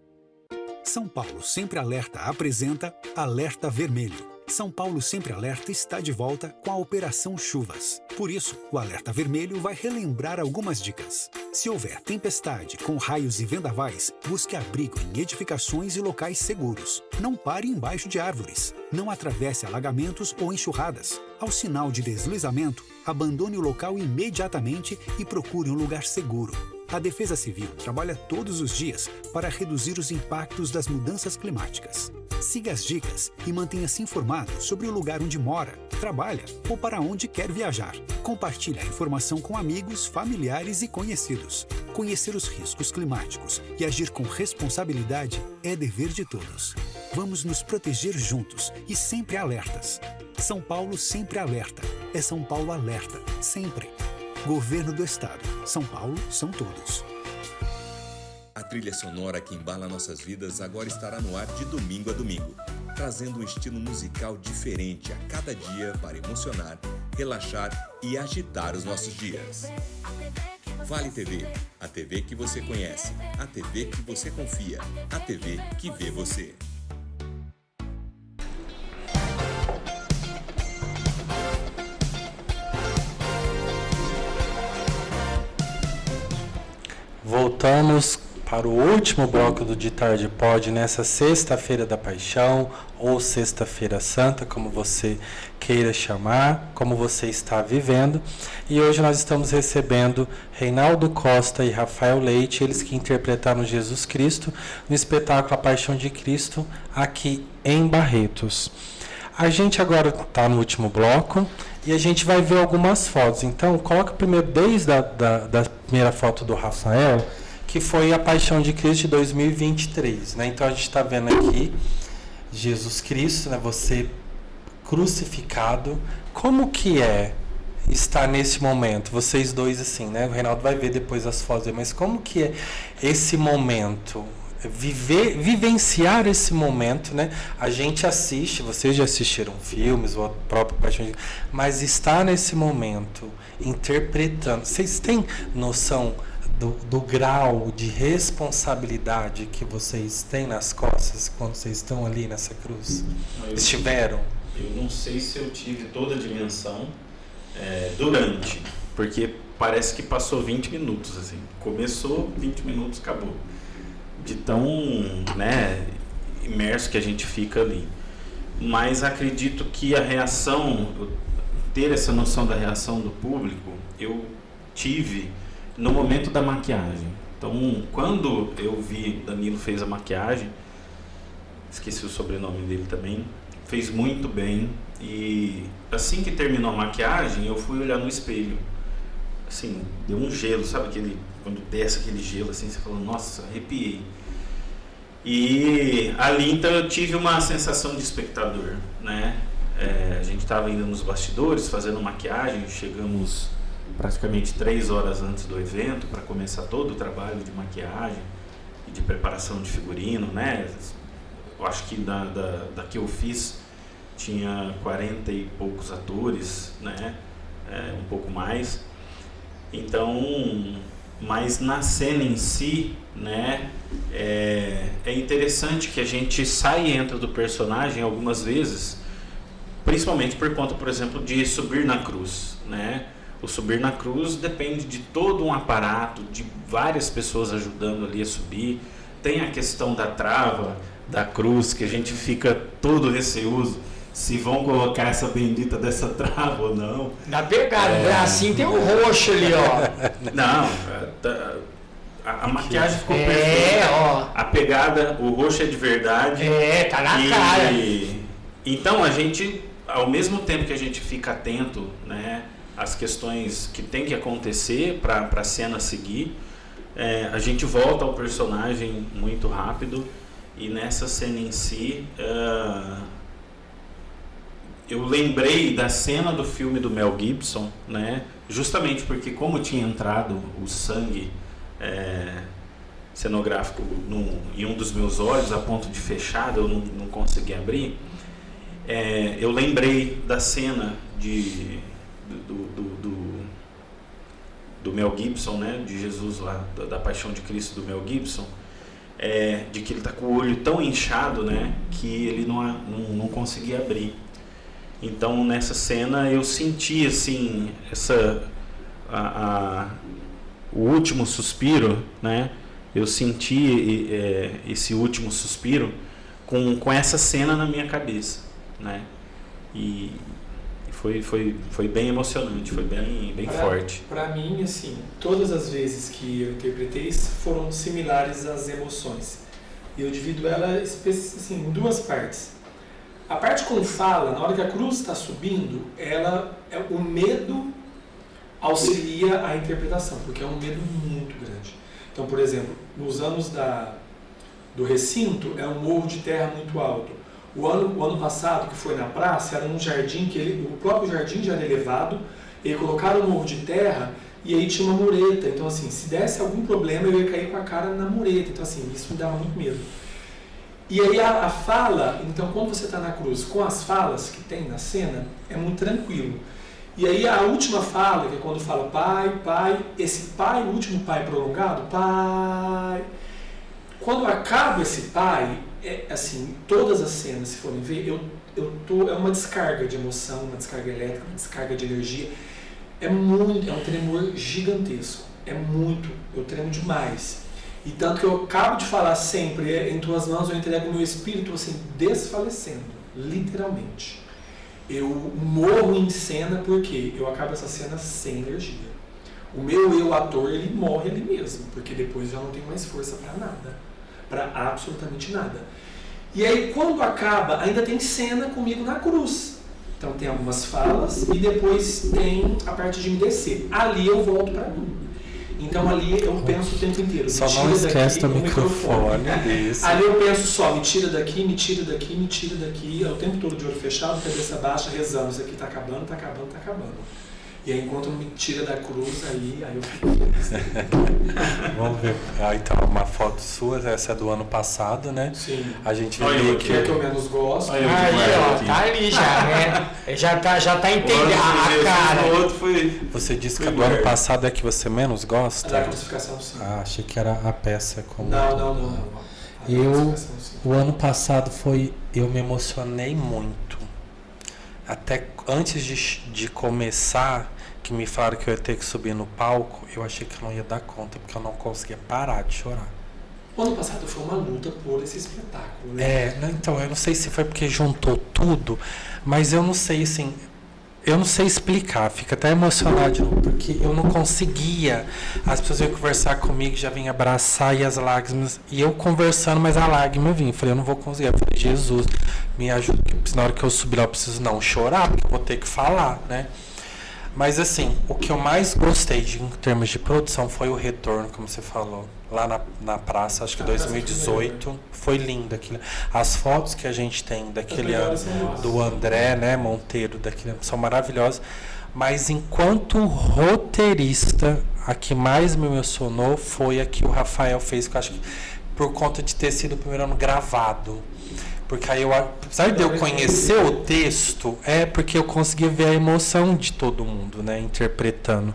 São Paulo Sempre Alerta apresenta Alerta Vermelho. São Paulo Sempre Alerta está de volta com a Operação Chuvas. Por isso, o Alerta Vermelho vai relembrar algumas dicas. Se houver tempestade com raios e vendavais, busque abrigo em edificações e locais seguros. Não pare embaixo de árvores. Não atravesse alagamentos ou enxurradas. Ao sinal de deslizamento, abandone o local imediatamente e procure um lugar seguro. A Defesa Civil trabalha todos os dias para reduzir os impactos das mudanças climáticas. Siga as dicas e mantenha-se informado sobre o lugar onde mora, trabalha ou para onde quer viajar. Compartilhe a informação com amigos, familiares e conhecidos. Conhecer os riscos climáticos e agir com responsabilidade é dever de todos. Vamos nos proteger juntos e sempre alertas. São Paulo sempre alerta. É São Paulo alerta, sempre. Governo do Estado. São Paulo são todos. A trilha sonora que embala nossas vidas agora estará no ar de domingo a domingo, trazendo um estilo musical diferente a cada dia para emocionar, relaxar e agitar os nossos dias. Vale TV, a TV que você conhece, a TV que você confia, a TV que vê você. Voltamos para o último bloco do De Tarde Pode, nessa sexta-feira da Paixão, ou sexta-feira santa, como você queira chamar, como você está vivendo. E hoje nós estamos recebendo Reinaldo Costa e Rafael Leite, eles que interpretaram Jesus Cristo no espetáculo A Paixão de Cristo, aqui em Barretos. A gente agora está no último bloco e a gente vai ver algumas fotos. Então, coloca primeiro desde da primeira foto do Rafael, que foi a Paixão de Cristo de 2023, né? Então a gente está vendo aqui Jesus Cristo, né? Você crucificado. Como que é estar nesse momento? Vocês dois assim, né? O Reinaldo vai ver depois as fotos, mas como que é esse momento? Vivenciar esse momento, né? A gente assiste, vocês já assistiram filmes, o próprio Paixão de Cristo, mas estar nesse momento interpretando, vocês têm noção do grau de responsabilidade que vocês têm nas costas quando vocês estão ali nessa cruz? Estiveram? Eu não sei se eu tive toda a dimensão durante, porque parece que passou 20 minutos, assim. Começou, 20 minutos, acabou. De tão, né, imerso que a gente fica ali. Mas acredito que a reação, ter essa noção da reação do público, eu tive no momento da maquiagem. Então, quando eu vi Danilo fez a maquiagem, esqueci o sobrenome dele também, fez muito bem, e assim que terminou a maquiagem, eu fui olhar no espelho. Assim, deu um gelo, sabe aquele, quando desce aquele gelo assim, você fala, nossa, arrepiei. E ali então eu tive uma sensação de espectador, né? A gente estava ainda nos bastidores fazendo maquiagem, chegamos praticamente 3 horas antes do evento para começar todo o trabalho de maquiagem e de preparação de figurino, né? Eu acho que da que eu fiz tinha 40 e poucos atores, né? Um pouco mais. Então, mas na cena em si, né? É interessante que a gente sai e entra do personagem algumas vezes, principalmente por conta, por exemplo, de subir na cruz, né? O subir na cruz depende de todo um aparato, de várias pessoas ajudando ali a subir. Tem a questão da trava da cruz, que a gente fica todo receoso se vão colocar essa bendita dessa trava ou não. Na pegada, o bracinho tem um roxo ali, ó. Não, a maquiagem ficou perfeita. Ó. A pegada, o roxo é de verdade. Tá na cara. Então a gente, ao mesmo tempo que a gente fica atento, né, às questões que tem que acontecer para a cena seguir, a gente volta ao personagem muito rápido, e nessa cena em si, eu lembrei da cena do filme do Mel Gibson, né, justamente porque como tinha entrado o sangue cenográfico em um dos meus olhos, a ponto de fechar, eu não consegui abrir, eu lembrei da cena do Mel Gibson, né, de Jesus lá, da Paixão de Cristo do Mel Gibson, de que ele está com o olho tão inchado, né, que ele não conseguia abrir. Então nessa cena eu senti assim o último suspiro, né? Eu senti esse último suspiro com essa cena na minha cabeça, né? E foi bem emocionante, foi bem forte. Para mim, assim, todas as vezes que eu interpretei foram similares às emoções. E eu divido ela assim, em duas partes. A parte com fala, na hora que a cruz está subindo, o medo auxilia a interpretação, porque é um medo muito grande. Então, por exemplo, nos anos do recinto, é um morro de terra muito alto. O ano passado, que foi na praça, era um jardim que o próprio jardim já era elevado, e colocaram um morro de terra e aí tinha uma mureta. Então, assim, se desse algum problema, eu ia cair com a cara na mureta. Então, assim, isso me dava muito medo. E aí a fala, então quando você está na cruz com as falas que tem na cena, é muito tranquilo. E aí a última fala, que é quando fala Pai, Pai, esse Pai, o último Pai prolongado, Pai. Quando acaba esse Pai, assim, todas as cenas, se forem ver, é uma descarga de emoção, uma descarga elétrica, uma descarga de energia. É um tremor gigantesco. Eu tremo demais. E tanto que eu acabo de falar sempre, em tuas mãos eu entrego o meu espírito, assim, desfalecendo, literalmente. Eu morro em cena porque eu acabo essa cena sem energia. O meu eu, ator, ele morre ali mesmo, porque depois já não tenho mais força para nada, para absolutamente nada. E aí, quando acaba, ainda tem cena comigo na cruz. Então tem algumas falas e depois tem a parte de me descer. Ali eu volto para mim. Então ali eu penso o tempo inteiro. Só não esquece do microfone. Ali eu penso só, me tira daqui, me tira daqui, me tira daqui. É o tempo todo de olho fechado, cabeça baixa, rezando. Isso aqui tá acabando, tá acabando, tá acabando. E aí enquanto me tira da cruz, aí eu fico feliz. Vamos ver. Então, uma foto sua, essa é do ano passado, né? Sim. A gente vê que é que eu menos gosto. Aí, ó, tá ali já, né? Já tá entendendo a cara. Você disse que a do ano passado é que você menos gosta? Da crucificação, sim. Ah, achei que era a peça como... Não. O ano passado eu me emocionei muito. Até antes de começar, que me falaram que eu ia ter que subir no palco, eu achei que eu não ia dar conta, porque eu não conseguia parar de chorar. O ano passado foi uma luta por esse espetáculo, né? Então, eu não sei se foi porque juntou tudo, mas eu não sei, assim, eu não sei explicar, fico até emocionado de novo, porque eu não conseguia. As pessoas vinham conversar comigo, já vinham abraçar e as lágrimas, e eu conversando, mas a lágrima vinha. Eu falei, eu não vou conseguir. Eu falei, Jesus, me ajuda, na hora que eu subir lá eu preciso não chorar, porque eu vou ter que falar, né? Mas assim, o que eu mais gostei em termos de produção foi o retorno, como você falou, lá na praça, acho que 2018, foi lindo aquilo. As fotos que a gente tem daquele ano, do André, né, Monteiro, daquele, são maravilhosas. Mas enquanto roteirista, a que mais me emocionou foi a que o Rafael fez, que eu acho que por conta de ter sido o primeiro ano gravado. Porque aí apesar de eu conhecer o texto, porque eu conseguia ver a emoção de todo mundo, né, interpretando.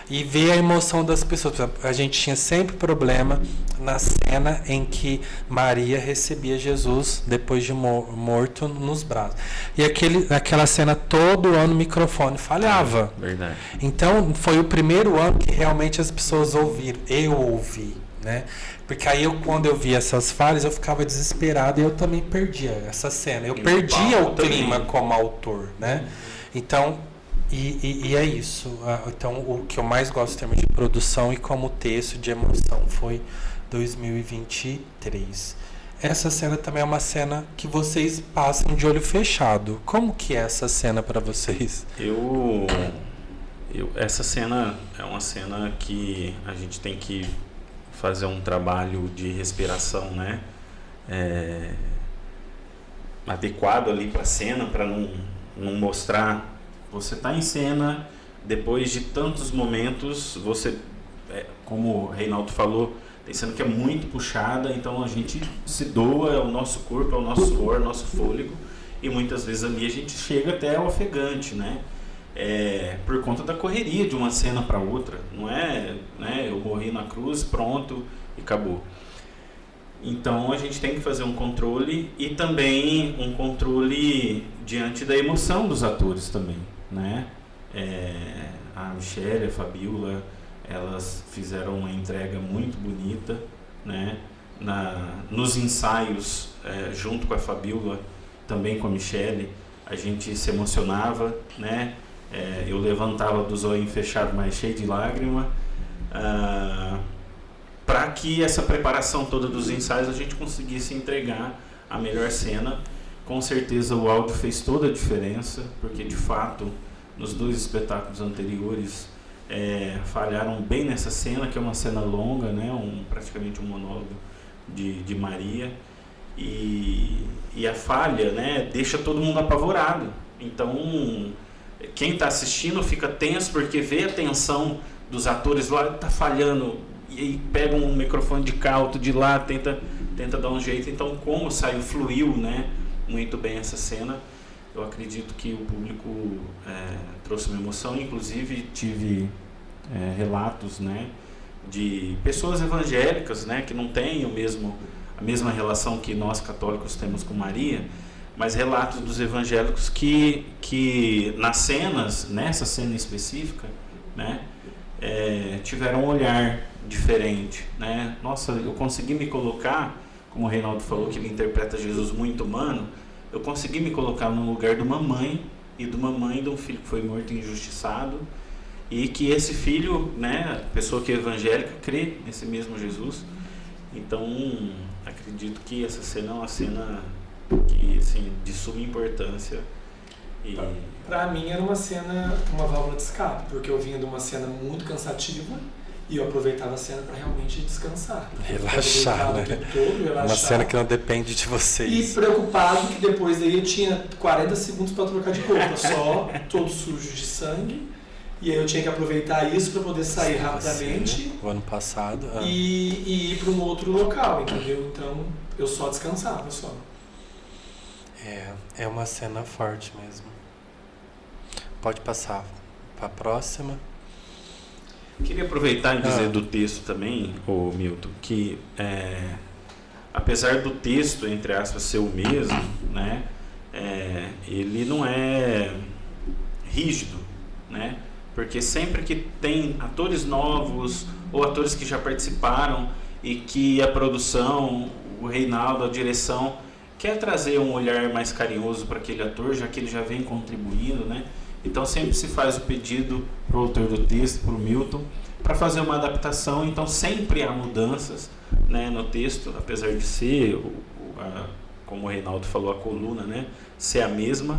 E ver a emoção das pessoas. Por exemplo, a gente tinha sempre problema na cena em que Maria recebia Jesus depois de morto nos braços. E aquela cena, todo ano o microfone falhava. Verdade. Então, foi o primeiro ano que realmente as pessoas ouviram. Eu ouvi, né? Porque aí quando eu via essas falhas, eu ficava desesperado e eu também perdia essa cena. Eu perdia o clima como autor, né? Então, e é isso. Então, o que eu mais gosto em termos de produção e como texto de emoção foi 2023. Essa cena também é uma cena que vocês passam de olho fechado. Como que é essa cena para vocês? Essa cena é uma cena que a gente tem que fazer um trabalho de respiração, né? Adequado ali para a cena, para não mostrar. Você está em cena, depois de tantos momentos, você, como o Reinaldo falou, tem cena que é muito puxada, então a gente se doa ao nosso corpo, ao nosso suor, ao nosso fôlego, e muitas vezes ali a gente chega até ofegante, né? Por conta da correria de uma cena para outra, não é, né, eu morri na cruz, pronto e acabou. Então a gente tem que fazer um controle e também um controle diante da emoção dos atores também, né? A Michelle, a Fabiola, elas fizeram uma entrega muito bonita, né? Nos ensaios, junto com a Fabiola, também com a Michelle, a a gente se emocionava, né? Eu levantava dos olhos fechados, mas cheio de lágrima, para que essa preparação toda dos ensaios a gente conseguisse entregar a melhor cena. Com certeza o áudio fez toda a diferença, porque de fato nos 2 espetáculos anteriores falharam bem nessa cena, que é uma cena longa, né? Praticamente um monólogo de Maria, e a falha, né, deixa todo mundo apavorado. Então quem está assistindo fica tenso porque vê a tensão dos atores lá, tá falhando, e aí pega um microfone de cá, outro de lá, tenta dar um jeito. Então como fluiu, né, muito bem essa cena, eu acredito que o público trouxe uma emoção. Inclusive tive relatos, né, de pessoas evangélicas, né, que não têm a mesma relação que nós católicos temos com Maria, mas relatos dos evangélicos que nas cenas, nessa cena específica, né, tiveram um olhar diferente, né? Nossa, eu consegui me colocar, como o Reinaldo falou, que ele interpreta Jesus muito humano, eu consegui me colocar no lugar de uma mãe e de um filho que foi morto e injustiçado, e que esse filho, né, pessoa que é evangélica, crê nesse mesmo Jesus. Então acredito que essa cena é uma cena que, assim, de suma importância. Para mim era uma cena, uma válvula de escape, porque eu vinha de uma cena muito cansativa e eu aproveitava a cena para realmente descansar. Relaxar, né? Relaxar. Uma cena que não depende de vocês. E preocupado que depois daí eu tinha 40 segundos para trocar de roupa, só todo sujo de sangue. E aí eu tinha que aproveitar isso para poder sair rapidamente. O ano passado. E ir para um outro local, entendeu? Então eu só descansava, só. É uma cena forte mesmo. Pode passar para a próxima. Queria aproveitar e dizer do texto também, Milton, que apesar do texto, entre aspas, ser o mesmo, né, ele não é rígido, né? Porque sempre que tem atores novos ou atores que já participaram e que a produção, o Reinaldo, a direção quer trazer um olhar mais carinhoso para aquele ator, já que ele já vem contribuindo, né? Então sempre se faz o pedido para o autor do texto, para o Milton, para fazer uma adaptação. Então sempre há mudanças, né, no texto, apesar de ser, como o Reinaldo falou, a coluna, né, ser a mesma.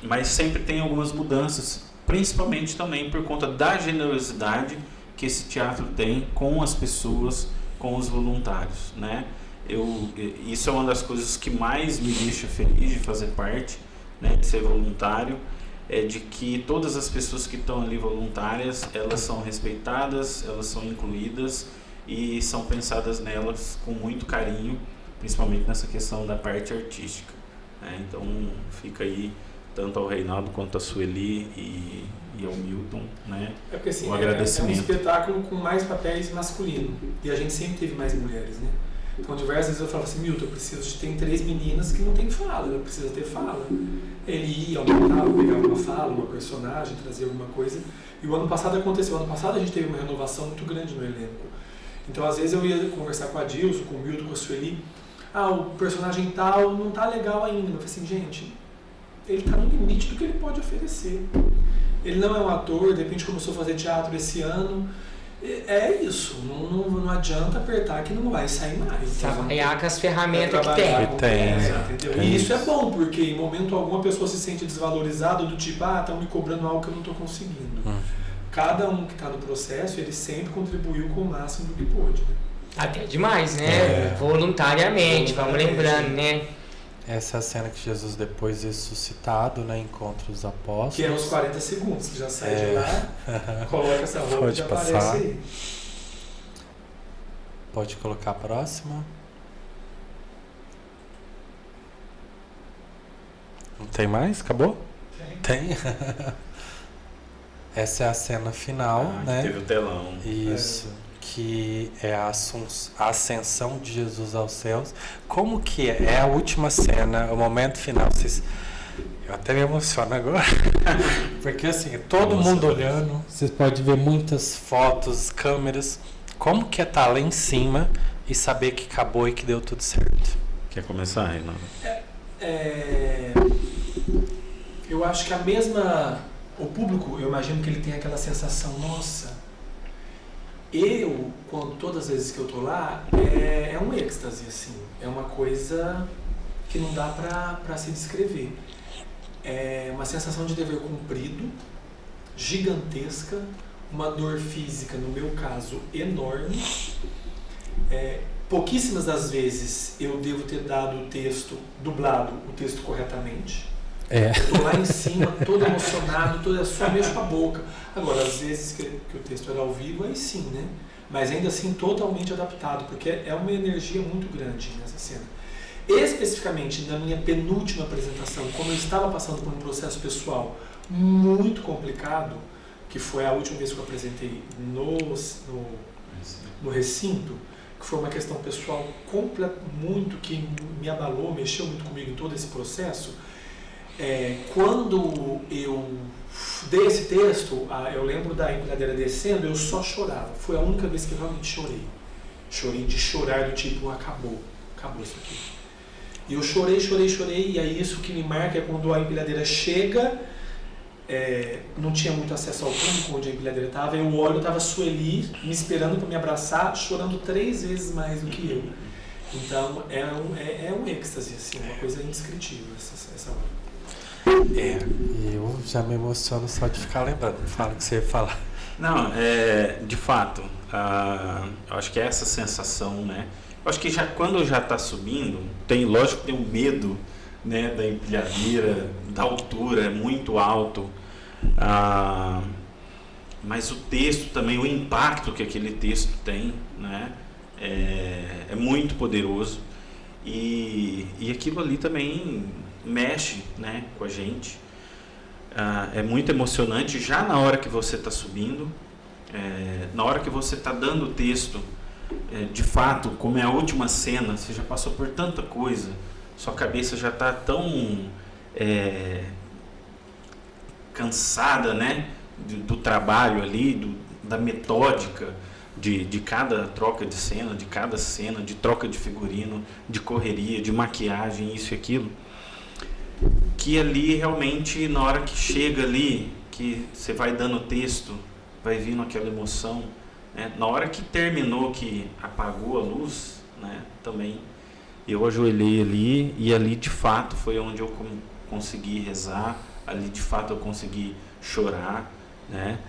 Mas sempre tem algumas mudanças, principalmente também por conta da generosidade que esse teatro tem com as pessoas, com os voluntários, né? Isso é uma das coisas que mais me deixa feliz de fazer parte, né, de ser voluntário, é de que todas as pessoas que estão ali voluntárias, elas são respeitadas, elas são incluídas e são pensadas nelas com muito carinho, principalmente nessa questão da parte artística, né? Então fica aí tanto ao Reinaldo quanto a Sueli e ao Milton, né? Porque assim, um agradecimento. É um espetáculo com mais papéis masculinos e a gente sempre teve mais mulheres, né? Então diversas vezes eu falava assim, Milton, eu preciso de ter 3 meninas que não tem fala, eu preciso ter fala. Ele ia, aumentava, pegava uma fala, uma personagem, trazia alguma coisa. E o ano passado aconteceu. O ano passado a gente teve uma renovação muito grande no elenco. Então às vezes eu ia conversar com a Dilson, com o Milton, com a Sueli, o personagem tal não tá legal ainda. Eu falei assim, gente, ele está no limite do que ele pode oferecer. Ele não é um ator, de repente começou a fazer teatro esse ano. É isso, não adianta apertar que não vai sair mais. Trabalhar com as ferramentas que tem. Entendeu? E isso é bom, porque em momento algum a pessoa se sente desvalorizada, do tipo, estão me cobrando algo que eu não estou conseguindo. Cada um que está no processo, ele sempre contribuiu com o máximo do que pôde. Né? Até demais, né? Voluntariamente, vamos lembrando, né? Essa é a cena que Jesus, depois ressuscitado, né, encontra os apóstolos. Que é os 40 segundos, que já sai de lá, coloca essa roupa e já passar. aparece aí. Pode colocar a próxima. Não tem mais? Acabou? Tem. Essa é a cena final, né? Teve o telão. Isso. Que é a ascensão de Jesus aos céus. Como que é a última cena, o momento final? Eu até me emociono agora. Porque assim, todo mundo olhando, vocês podem ver muitas fotos, câmeras. Como que é estar lá em cima e saber que acabou e que deu tudo certo? Quer começar, Reinaldo? eu acho que o público, eu imagino que ele tem aquela sensação, nossa, todas as vezes que eu tô lá, é um êxtase, assim, é uma coisa que não dá pra se descrever. É uma sensação de dever cumprido, gigantesca, uma dor física, no meu caso, enorme. Pouquíssimas das vezes eu devo ter dado o texto, dublado o texto corretamente. Eu tô lá em cima, todo emocionado, só mexo com a boca. Agora, às vezes que o texto era ao vivo, aí sim, né? Mas ainda assim totalmente adaptado, porque é uma energia muito grande nessa cena. Especificamente na minha penúltima apresentação, como eu estava passando por um processo pessoal muito complicado, que foi a última vez que eu apresentei no recinto, que foi uma questão pessoal muito que me abalou, mexeu muito comigo em todo esse processo. Quando eu dei esse texto, eu lembro da empilhadeira descendo, eu só chorava. Foi a única vez que eu realmente chorei. Chorei de chorar do tipo, acabou isso aqui. E eu chorei, e aí isso que me marca é quando a empilhadeira chega, não tinha muito acesso ao público onde a empilhadeira estava, eu olho, estava a Sueli me esperando para me abraçar, chorando 3 vezes mais do que eu. Então é um êxtase, assim, uma coisa indescritível essa hora. Eu já me emociono só de ficar lembrando. Fala o que você ia falar. Não, de fato, eu acho que é essa sensação, né? Eu acho que quando já está subindo, lógico que tem um medo, né, da empilhadeira, da altura, é muito alto. Mas o texto também, o impacto que aquele texto tem, né, é muito poderoso. E aquilo ali também mexe, né, com a gente. É muito emocionante já na hora que você está subindo, na hora que você está dando o texto, de fato, como é a última cena, você já passou por tanta coisa, sua cabeça já está tão cansada, né, do trabalho ali, da metódica de cada troca de cena, de troca de figurino, de correria, de maquiagem, isso e aquilo, que ali realmente, na hora que chega ali, que você vai dando o texto, vai vindo aquela emoção, né? Na hora que terminou, que apagou a luz, né, também eu ajoelhei ali, e ali de fato foi onde eu consegui rezar, ali de fato eu consegui chorar, né,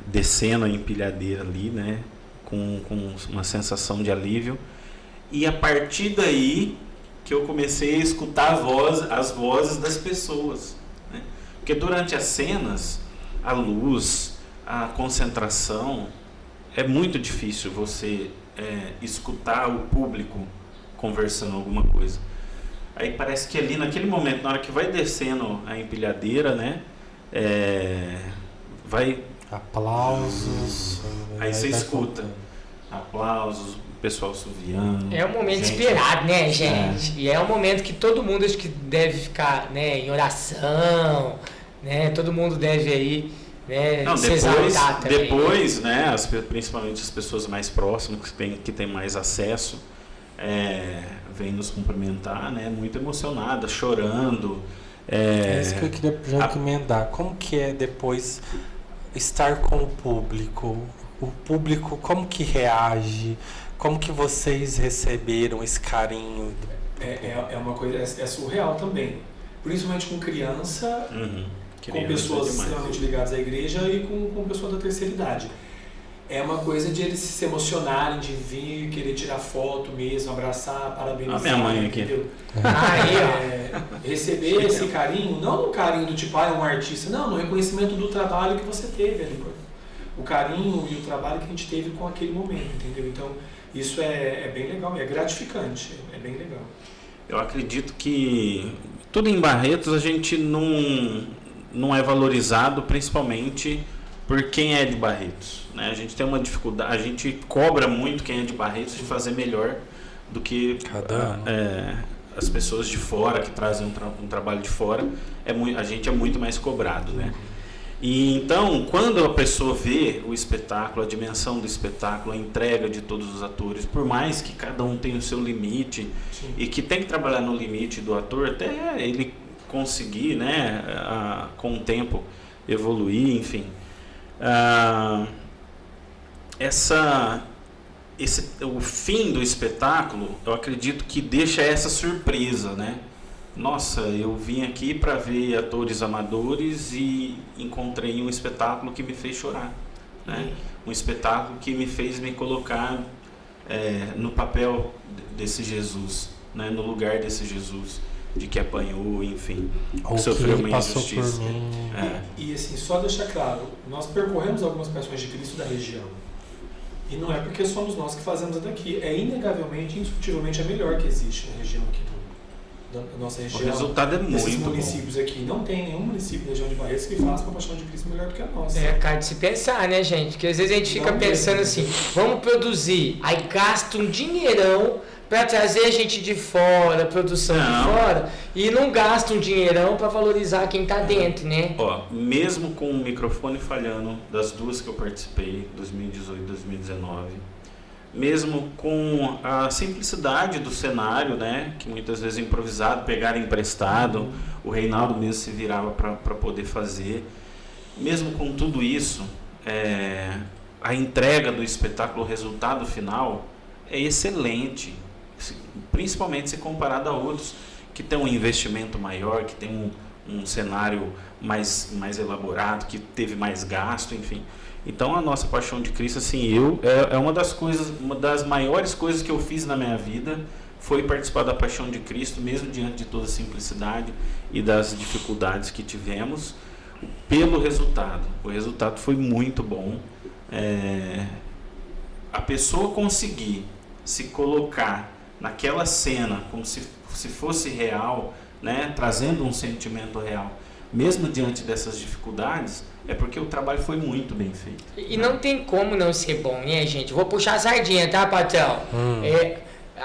descendo a empilhadeira ali, né, com uma sensação de alívio. E a partir daí que eu comecei a escutar as vozes das pessoas, né? Porque durante as cenas, a luz, a concentração, é muito difícil você escutar o público conversando alguma coisa. Aí parece que ali naquele momento, na hora que vai descendo a empilhadeira, né, vai aplausos, aí você escuta aplausos, o pessoal suviando. É um momento esperado, né, gente? E é um momento que todo mundo acho que deve ficar, né, em oração, né? Todo mundo deve aí, né, se exaltar também. Depois, né, principalmente as pessoas mais próximas que têm mais acesso, vêm nos cumprimentar, né, muito emocionada, chorando. É isso que eu queria já emendar. Como que é depois estar com o público? O público como que reage? Como que vocês receberam esse carinho? É uma coisa, é surreal também. Principalmente com criança, com pessoas extremamente ligadas à igreja e com pessoas da terceira idade. É uma coisa de eles se emocionarem, de vir, querer tirar foto mesmo, abraçar, parabenizar. A minha mãe aqui. Receber esse carinho, não no carinho do tipo, é um artista, não, no reconhecimento do trabalho que você teve ali. O carinho e o trabalho que a gente teve com aquele momento, entendeu? Então, isso é bem legal, é gratificante, é bem legal. Eu acredito que tudo em Barretos a gente não é valorizado, principalmente por quem é de Barretos, né? A gente tem uma dificuldade, a gente cobra muito quem é de Barretos de fazer melhor do que as pessoas de fora que trazem um trabalho de fora. A gente é muito mais cobrado, né? E então, quando a pessoa vê o espetáculo, a dimensão do espetáculo, a entrega de todos os atores, por mais que cada um tenha o seu limite, e que tem que trabalhar no limite do ator, até ele conseguir, né, com o tempo evoluir, enfim, o fim do espetáculo, eu acredito que deixa essa surpresa, né? Nossa, eu vim aqui para ver atores amadores e encontrei um espetáculo que me fez chorar, né? Um espetáculo que me fez me colocar no papel desse Jesus, né? No lugar desse Jesus, de que apanhou, enfim, ou sofreu que uma injustiça. E assim, só deixar claro, nós percorremos algumas paixões de Cristo da região. E não é porque somos nós que fazemos a daqui. É inegavelmente, indiscutivelmente a melhor que existe na região aqui da nossa região. O resultado é muito bom. Municípios aqui. Não tem nenhum município da região de Barretos que faça uma paixão de Cristo melhor do que a nossa. Cara, de se pensar, né, gente? Porque às vezes a gente fica pensando assim, vamos produzir, aí gasta um dinheirão para trazer gente de fora, produção de fora, e não gasta um dinheirão para valorizar quem está dentro, né? Ó, mesmo com o microfone falhando das duas que eu participei, 2018 e 2019, mesmo com a simplicidade do cenário, né, que muitas vezes é improvisado, pegar emprestado, o Reinaldo mesmo se virava para poder fazer, mesmo com tudo isso, a entrega do espetáculo, o resultado final é excelente, principalmente se comparado a outros que tem um investimento maior, que tem um cenário mais elaborado, que teve mais gasto, enfim. Então a nossa paixão de Cristo, assim, é uma das maiores coisas que eu fiz na minha vida, foi participar da paixão de Cristo, mesmo diante de toda a simplicidade e das dificuldades que tivemos, pelo resultado. O resultado foi muito bom. A pessoa conseguir se colocar naquela cena como se fosse real, né, trazendo um sentimento real, mesmo diante dessas dificuldades, é porque o trabalho foi muito bem feito. E não tem como não ser bom, né, gente? Vou puxar a sardinha, tá, patrão?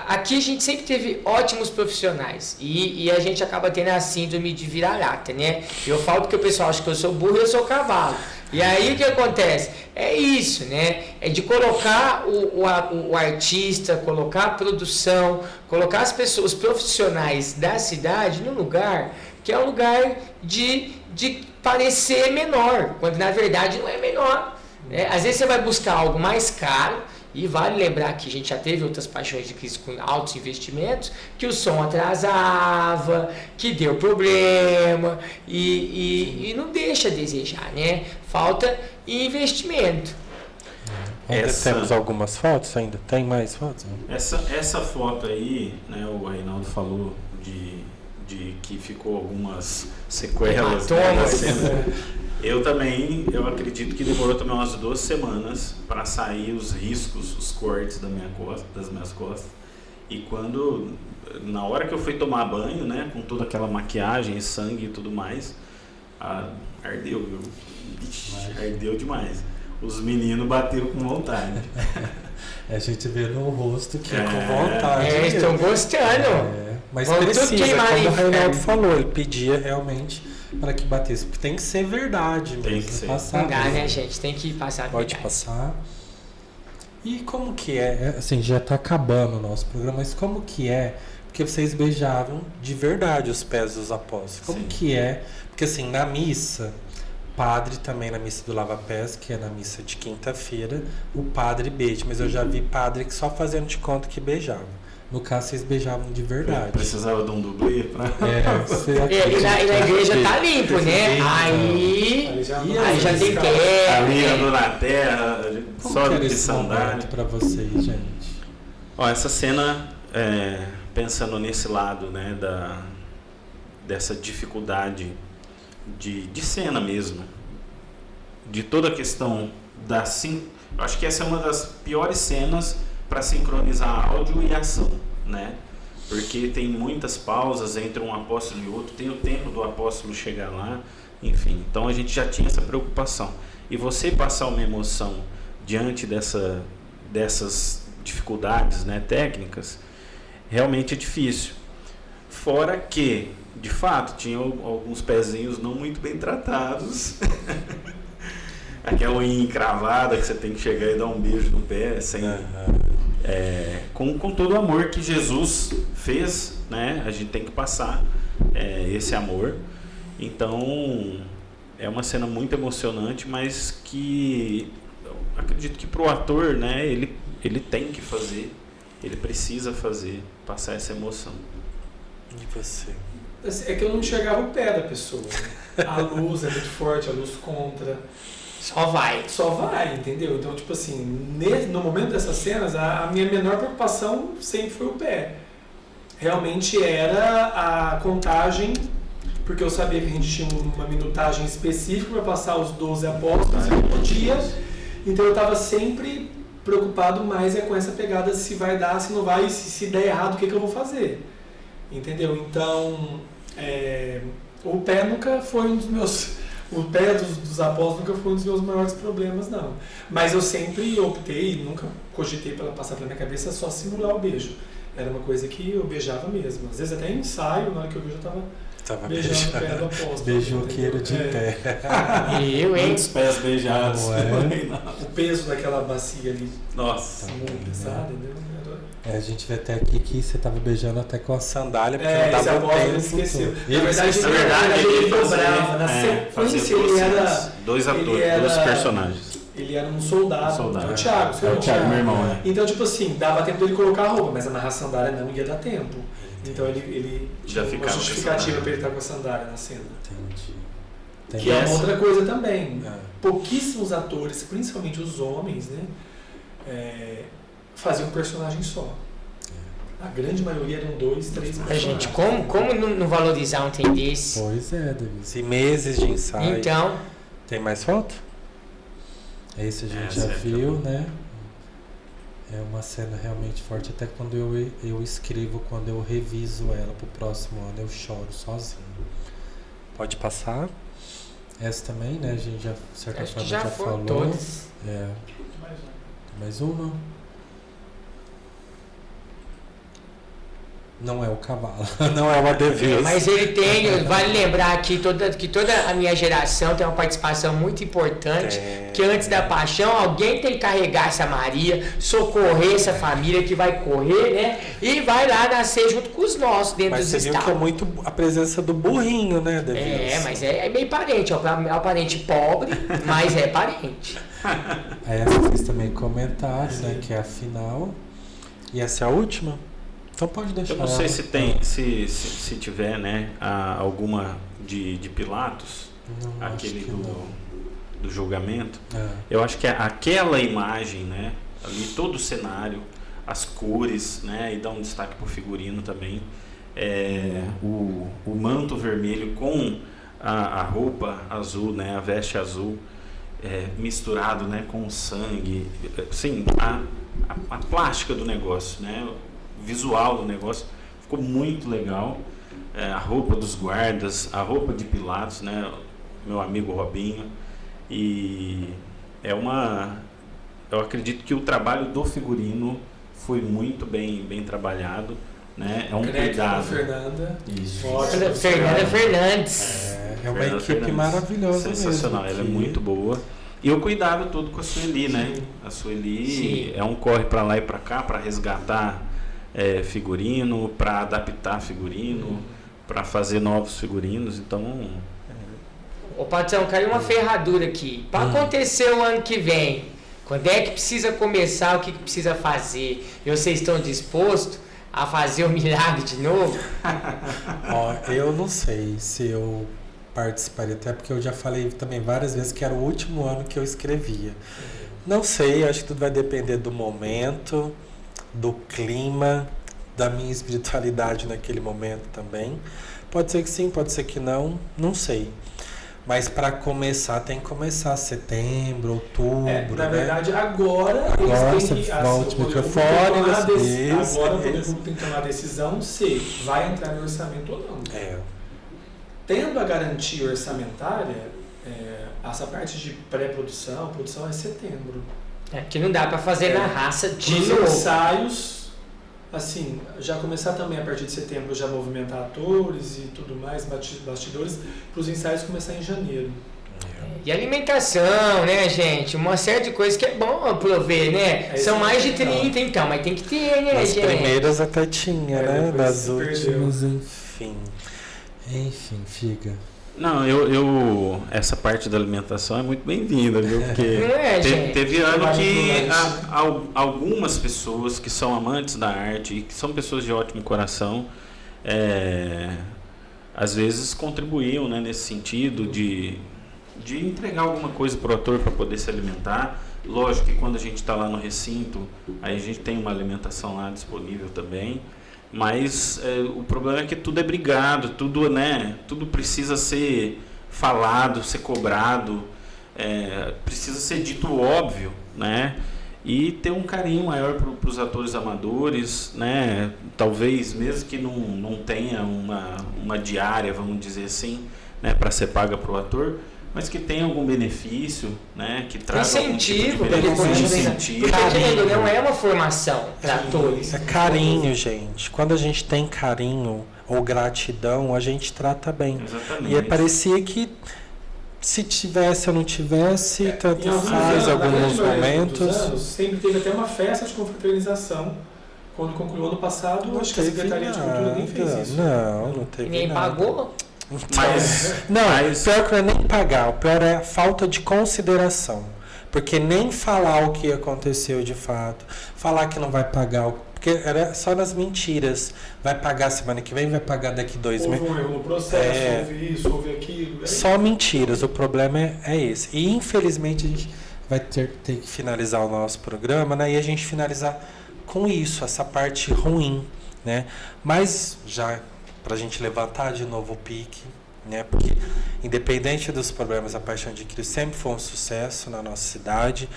Aqui a gente sempre teve ótimos profissionais e a gente acaba tendo a síndrome de vira-lata, né? Eu falo porque o pessoal acha que eu sou burro e eu sou cavalo. E aí o que acontece? É isso, né? É de colocar o artista, colocar a produção, colocar as pessoas profissionais da cidade num lugar que é um lugar de parecer menor, quando na verdade não é menor, né? Às vezes você vai buscar algo mais caro. E vale lembrar que a gente já teve outras paixões de Cristo com altos investimentos, que o som atrasava, que deu problema e não deixa a desejar, né? Falta investimento. Ainda temos algumas fotos? Ainda tem mais fotos? Essa foto aí, né, o Reinaldo falou de que ficou algumas sequelas. Eu acredito que demorou também umas 2 semanas para sair os riscos, os cortes das minhas costas. E na hora que eu fui tomar banho, né, com toda aquela maquiagem, sangue e tudo mais, ardeu, viu? Ardeu demais. Os meninos bateram com vontade. A gente vê no rosto que é com vontade. Estão gostando. Mas precisa, como o Reinaldo falou, ele pedia realmente para que batesse, porque tem que ser verdade mesmo. Tem que ser. Não dá, né, gente? Tem que passar a Pode passar. E como que é? Assim, já está acabando o nosso programa, mas como que é? Porque vocês beijavam de verdade os pés dos apóstolos. Como que é? Porque assim, na missa, padre também, na missa do Lava Pés, que é na missa de quinta-feira, o padre beija, mas eu já vi padre que só fazendo de conta que beijava. No caso, vocês beijavam de verdade. Precisava de um dublê pra... E na igreja tá limpo, né? Aí já tem pé. Ali andou na terra, só de sandália. Para vocês, gente. Ó, essa cena, pensando nesse lado, né, dessa dificuldade de cena mesmo, de toda a questão acho que essa é uma das piores cenas para sincronizar áudio e ação, né? Porque tem muitas pausas entre um apóstolo e outro, tem o tempo do apóstolo chegar lá, enfim. Então a gente já tinha essa preocupação. E você passar uma emoção diante dessas dificuldades, né, técnicas, realmente é difícil. Fora que, de fato, tinha alguns pezinhos não muito bem tratados. Aquela unha encravada que você tem que chegar e dar um beijo no pé, sem... com todo o amor que Jesus fez, né? A gente tem que passar esse amor. Então, é uma cena muito emocionante, mas que eu acredito que para o ator, né, ele tem que fazer, ele precisa fazer, passar essa emoção. E você? É que eu não enxergava o pé da pessoa. A luz é muito forte, a luz contra. Só vai, entendeu? Então, tipo assim, no momento dessas cenas, a minha menor preocupação sempre foi o pé. Realmente era a contagem, porque eu sabia que a gente tinha uma minutagem específica para passar os 12 apóstolos no dia. Então eu estava sempre preocupado mais com essa pegada, se vai dar, se não vai, e se der errado, o que eu vou fazer. Entendeu? Então, o pé nunca foi um dos meus... O pé dos apóstolos nunca foi um dos meus maiores problemas, não. Mas eu sempre optei, nunca cogitei para passar pela minha cabeça só simular o beijo. Era uma coisa que eu beijava mesmo. Às vezes até em ensaio, na hora que eu vejo, eu tava beijando o pé do apóstolo. Beijoqueiro de pé. Eu, hein? Muitos pés beijados. O peso daquela bacia ali. Nossa. Muito pesado, entendeu? A gente vê até aqui que você tava beijando até com a sandália, porque não tava o tempo. Esqueceu. Na verdade, ele dobrava. Na sequência, ele era... Dois atores, dois personagens. Ele era um soldado. O Thiago, meu irmão, né? Então, tipo assim, dava tempo dele colocar a roupa, mas a narrar sandália não ia dar tempo. Então ele já tinha uma justificativa para ele estar com a sandália na cena. Entendi. Que é uma outra coisa também. Pouquíssimos atores, principalmente os homens, né, faziam um personagem só. A grande maioria eram 2, 3 personagens. Gente, como não valorizar um trem desse? Pois é, Davis. E meses de ensaio. Então... Tem mais foto? Esse a gente já viu, né? É uma cena realmente forte. Até quando eu escrevo, quando eu reviso ela pro próximo ano, eu choro sozinho. Pode passar. Essa também, né? A gente já, de certa forma, já falou. Todas. Mais uma. Não é o cavalo, não é o Adevilson. Mas ele tem, vale lembrar que toda a minha geração tem uma participação muito importante, que antes da paixão alguém tem que carregar essa Maria, socorrer essa família que vai correr, né? E vai lá nascer junto com os nossos dentro dos estados. Mas você viu que é muito a presença do burrinho, né, Adevilson? Mas é meio parente, é um parente pobre, mas é parente. Aí essa vocês também comentaram, né, que é a final. E essa é a última? Então pode deixar. Eu não sei se tem, se tiver, né, alguma de Pilatos, não, aquele do julgamento. Eu acho que aquela imagem, né, ali todo o cenário, as cores, né, e dá um destaque pro figurino também, o manto vermelho com a roupa azul, né, a veste azul, misturado, né, com o sangue, assim, a plástica do negócio, né, visual do negócio ficou muito legal. A roupa dos guardas, a roupa de Pilatos, né, meu amigo Robinho, e eu acredito que o trabalho do figurino foi muito bem trabalhado, né? É um cuidado. Fernanda. Isso. Fernanda Fernandes. É uma equipe maravilhosa. Sensacional, mesmo, ela é muito boa. E o cuidado todo com a Sueli, né? A Sueli é um corre para lá e para cá para resgatar figurino, para adaptar figurino, para fazer novos figurinos. Então, Ô Patrão, caiu uma ferradura aqui. Para acontecer o ano que vem, quando é que precisa começar, o que precisa fazer? E vocês estão dispostos a fazer o milagre de novo? Eu não sei se eu participaria, até porque eu já falei também várias vezes que era o último ano que eu escrevia. Não sei, acho que tudo vai depender do momento, do clima, da minha espiritualidade naquele momento também. Pode ser que sim, pode ser que não, não sei. Mas para começar, tem que começar setembro, outubro, na verdade, agora você eles têm que... volta o microfone, agora o poder público tem que tomar a decisão se vai entrar no orçamento ou não. Tendo a garantia orçamentária, essa parte de pré-produção, produção é setembro. Que não dá para fazer na raça de Os novo. ensaios, assim, já começar também a partir de setembro, já movimentar atores e tudo mais, bastidores, para os ensaios começar em janeiro. E alimentação, né, gente? Uma série de coisas que é bom prover, né? São mais de 30, então, mas tem que ter, né, Nas gente? primeiras até tinha, né? Nas últimas, enfim. Enfim, fica. Não, essa parte da alimentação é muito bem-vinda, viu? Porque teve ano que algumas pessoas que são amantes da arte e que são pessoas de ótimo coração, às vezes contribuíam, né, nesse sentido de entregar alguma coisa para o ator para poder se alimentar. Lógico que quando a gente está lá no recinto, aí a gente tem uma alimentação lá disponível também. Mas o problema é que tudo é brigado, tudo, né, tudo precisa ser falado, ser cobrado, precisa ser dito óbvio, né, e ter um carinho maior para os atores amadores, né, talvez mesmo que não tenha uma diária, vamos dizer assim, né, para ser paga para o ator, mas que tenha algum benefício, né, que traga incentivo, algum tipo de incentivo. Porque não é uma formação para atores. É carinho, gente. Quando a gente tem carinho ou gratidão, a gente trata bem. Exatamente. E parecia que se tivesse ou não tivesse, tanto faz alguns momentos. Anos, sempre teve até uma festa de confraternização. Quando concluiu o ano passado, acho que a Secretaria de Cultura nem fez isso. Não teve nem nada. Pagou? Mas pior que não é nem pagar, o pior é a falta de consideração. Porque nem falar o que aconteceu de fato, falar que não vai pagar, porque era só nas mentiras. Vai pagar semana que vem, vai pagar daqui 2 meses. Houve um erro no processo, houve isso, houve aquilo. Só mentiras, o problema é esse. E infelizmente a gente vai ter que finalizar o nosso programa, né? E a gente finalizar com isso, essa parte ruim, né? Mas já para a gente levantar de novo o pique, né? Porque independente dos problemas, a Paixão de Cristo sempre foi um sucesso na nossa cidade.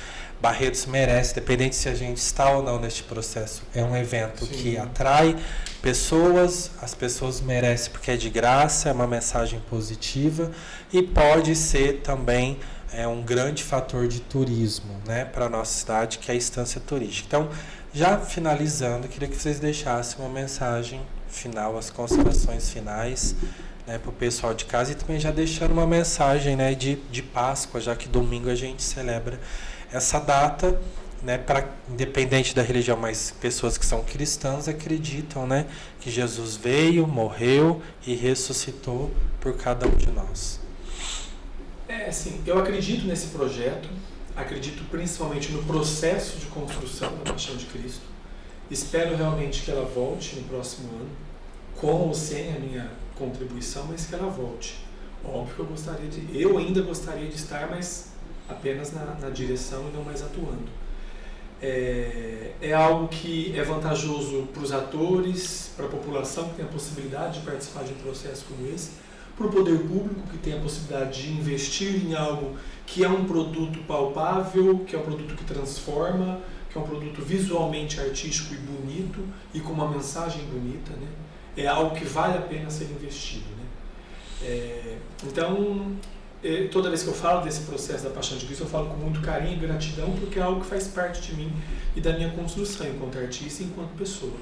Barretos merece, independente se a gente está ou não neste processo, é um evento que atrai pessoas, as pessoas merecem porque é de graça, é uma mensagem positiva e pode ser também um grande fator de turismo, né, para a nossa cidade, que é a Estância Turística. Então, já finalizando, queria que vocês deixassem uma mensagem final, as considerações finais, né, para o pessoal de casa, e também já deixando uma mensagem, né, de Páscoa, já que domingo a gente celebra essa data, né, para independente da religião, mas pessoas que são cristãs acreditam, né, que Jesus veio, morreu e ressuscitou por cada um de nós. Assim, eu acredito nesse projeto, acredito principalmente no processo de construção da Paixão de Cristo. Espero realmente que ela volte no próximo ano, com ou sem a minha contribuição, mas que ela volte. Óbvio que eu ainda gostaria de estar, mas apenas na direção e não mais atuando. É algo que é vantajoso para os atores, para a população que tem a possibilidade de participar de um processo como esse, para o poder público que tem a possibilidade de investir em algo que é um produto palpável, que é um produto que transforma, que é um produto visualmente artístico e bonito e com uma mensagem bonita, né? É algo que vale a pena ser investido, né? Então, toda vez que eu falo desse processo da Paixão de Cristo, eu falo com muito carinho e gratidão, porque é algo que faz parte de mim e da minha construção enquanto artista e enquanto pessoa.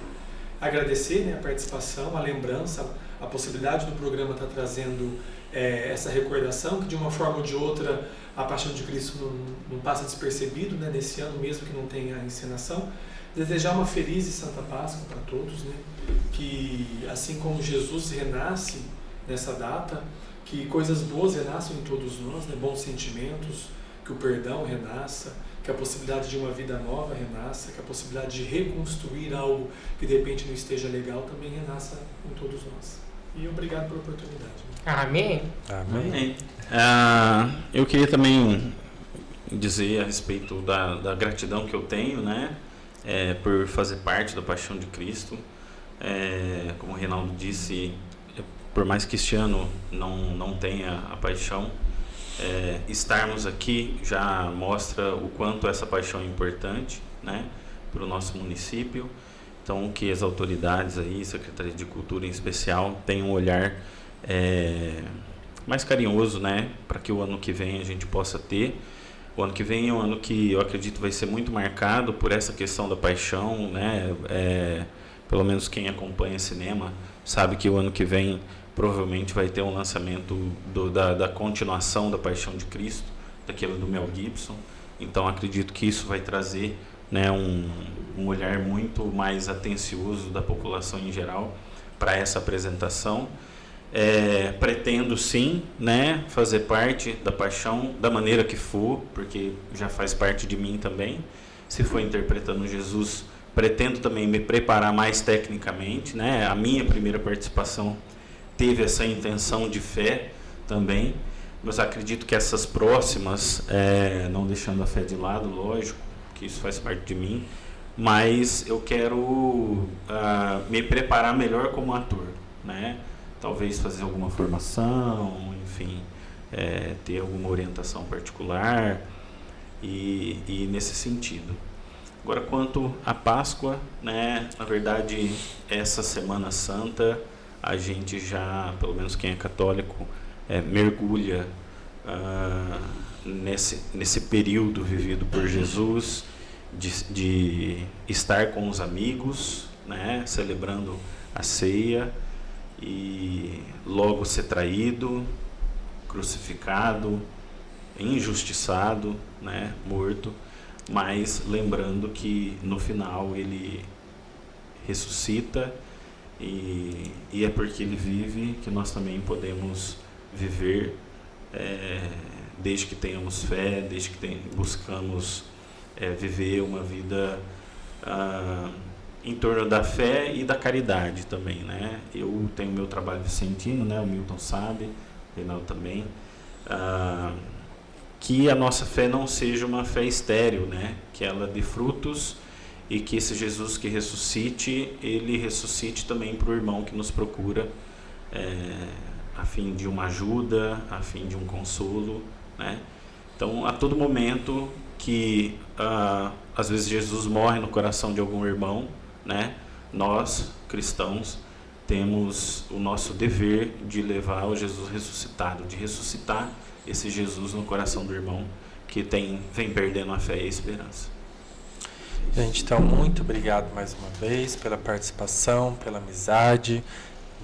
Agradecer, né, a participação, a lembrança, a possibilidade do programa estar trazendo essa recordação, que de uma forma ou de outra a Paixão de Cristo não passa despercebido, né, nesse ano mesmo que não tem a encenação. Desejar uma feliz e santa Páscoa para todos, né, que assim como Jesus renasce nessa data, que coisas boas renasçam em todos nós, né, bons sentimentos, que o perdão renasça, que a possibilidade de uma vida nova renasça, que a possibilidade de reconstruir algo que de repente não esteja legal também renasça em todos nós. E obrigado pela oportunidade. Amém. Amém. Eu queria também dizer a respeito da gratidão que eu tenho, né, por fazer parte da Paixão de Cristo. Como o Reinaldo disse, por mais que este ano não tenha a paixão, estarmos aqui já mostra o quanto essa paixão é importante, né, para o nosso município. Então, que as autoridades aí, Secretaria de Cultura em especial, tenham um olhar mais carinhoso, né, para que o ano que vem a gente possa ter. O ano que vem é um ano que eu acredito vai ser muito marcado por essa questão da paixão, né? Pelo menos quem acompanha cinema sabe que o ano que vem provavelmente vai ter um lançamento da continuação da Paixão de Cristo, daquela do Mel Gibson. Então acredito que isso vai trazer, né, um olhar muito mais atencioso da população em geral para essa apresentação. Pretendo sim, né, fazer parte da paixão da maneira que for, porque já faz parte de mim também. Se for interpretando Jesus, pretendo também me preparar mais tecnicamente, né? A minha primeira participação teve essa intenção de fé também, mas acredito que essas próximas, não deixando a fé de lado, lógico, que isso faz parte de mim, mas eu quero me preparar melhor como ator, né? Talvez fazer alguma formação, enfim, ter alguma orientação particular e nesse sentido. Agora, quanto à Páscoa, né, na verdade, essa Semana Santa, a gente já, pelo menos quem é católico, mergulha nesse período vivido por Jesus, de estar com os amigos, né, celebrando a ceia, e logo ser traído, crucificado, injustiçado, né, morto, mas lembrando que no final ele ressuscita, e é porque ele vive que nós também podemos viver, desde que tenhamos fé, desde que buscamos viver uma vida em torno da fé e da caridade também, né? Eu tenho meu trabalho vicentino, né? O Milton sabe, o Reinaldo também, que a nossa fé não seja uma fé estéril, né? Que ela dê frutos, e que esse Jesus que ressuscite, ele ressuscite também para o irmão que nos procura, a fim de uma ajuda, a fim de um consolo, né? Então, a todo momento que às vezes Jesus morre no coração de algum irmão, né? Nós, cristãos, temos o nosso dever de levar o Jesus ressuscitado, de ressuscitar esse Jesus no coração do irmão que vem perdendo a fé e a esperança. Gente, então, muito obrigado mais uma vez pela participação, pela amizade,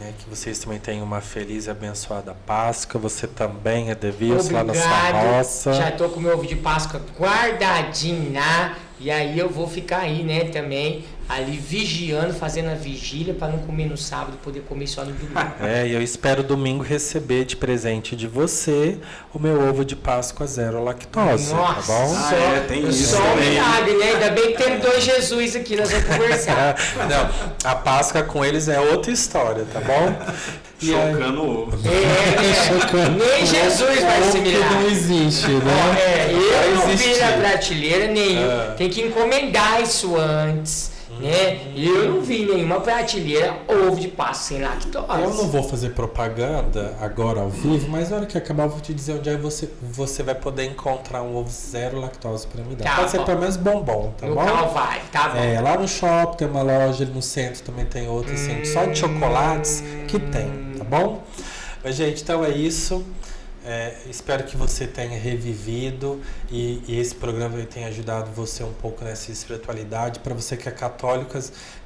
né? Que vocês também tenham uma feliz e abençoada Páscoa. Você também, Edevilson, lá na sua roça. Já estou com o meu ovo de Páscoa guardadinho lá, e aí eu vou ficar aí, né, também, ali vigiando, fazendo a vigília para não comer no sábado, poder comer só no domingo. E eu espero domingo receber de presente de você o meu ovo de Páscoa zero lactose. Nossa, tá bom? Tem isso. Só um milagre, né? Ainda bem que tem 2 Jesus aqui, nós vamos conversar. Não, a Páscoa com eles é outra história, tá bom? Chocando o ovo. Nem Jesus vai se mirar. Não existe, né? Eu não vi na prateleira nenhum. Tem que encomendar isso antes. Né? Eu não vi nenhuma prateleira ovo de Páscoa sem lactose. Eu não vou fazer propaganda agora ao vivo, mas na hora que acabar eu vou te dizer onde é você vai poder encontrar um ovo zero lactose para me dar. Tá, pode ser pelo menos bombom, tá no bom? Calvário, tá bom. Lá no shopping tem uma loja, no centro também tem outra, assim, só de chocolates que tem, tá bom? Mas, gente, então é isso. Espero que você tenha revivido e esse programa tenha ajudado você um pouco nessa espiritualidade. Para você que é católico,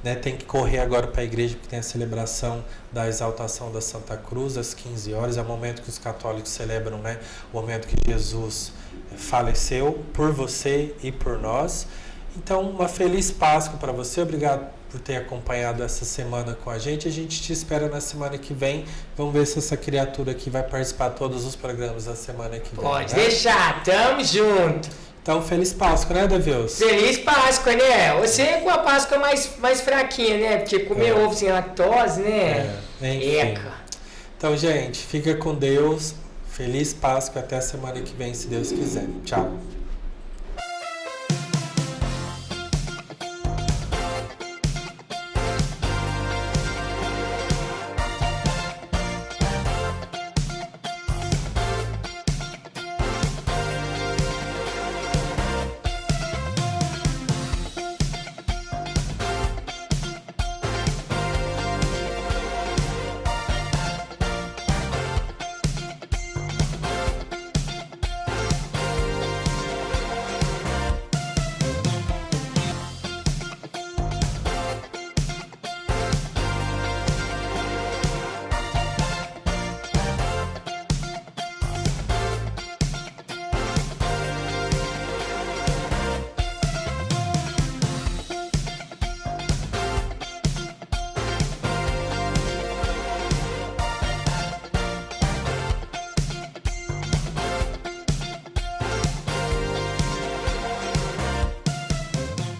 né, tem que correr agora para a igreja, porque tem a celebração da exaltação da Santa Cruz às 15 horas. É o momento que os católicos celebram, né, o momento que Jesus faleceu por você e por nós. Então, uma feliz Páscoa para você. Obrigado por ter acompanhado essa semana com a gente. A gente te espera na semana que vem. Vamos ver se essa criatura aqui vai participar de todos os programas da semana que vem. Pode deixar, tamo junto. Então, feliz Páscoa, né, Edevilson? Feliz Páscoa, né? Você com a Páscoa mais fraquinha, né? Porque comer ovo sem lactose, né? Enfim. Então, gente, fica com Deus. Feliz Páscoa. Até a semana que vem, se Deus quiser. Tchau.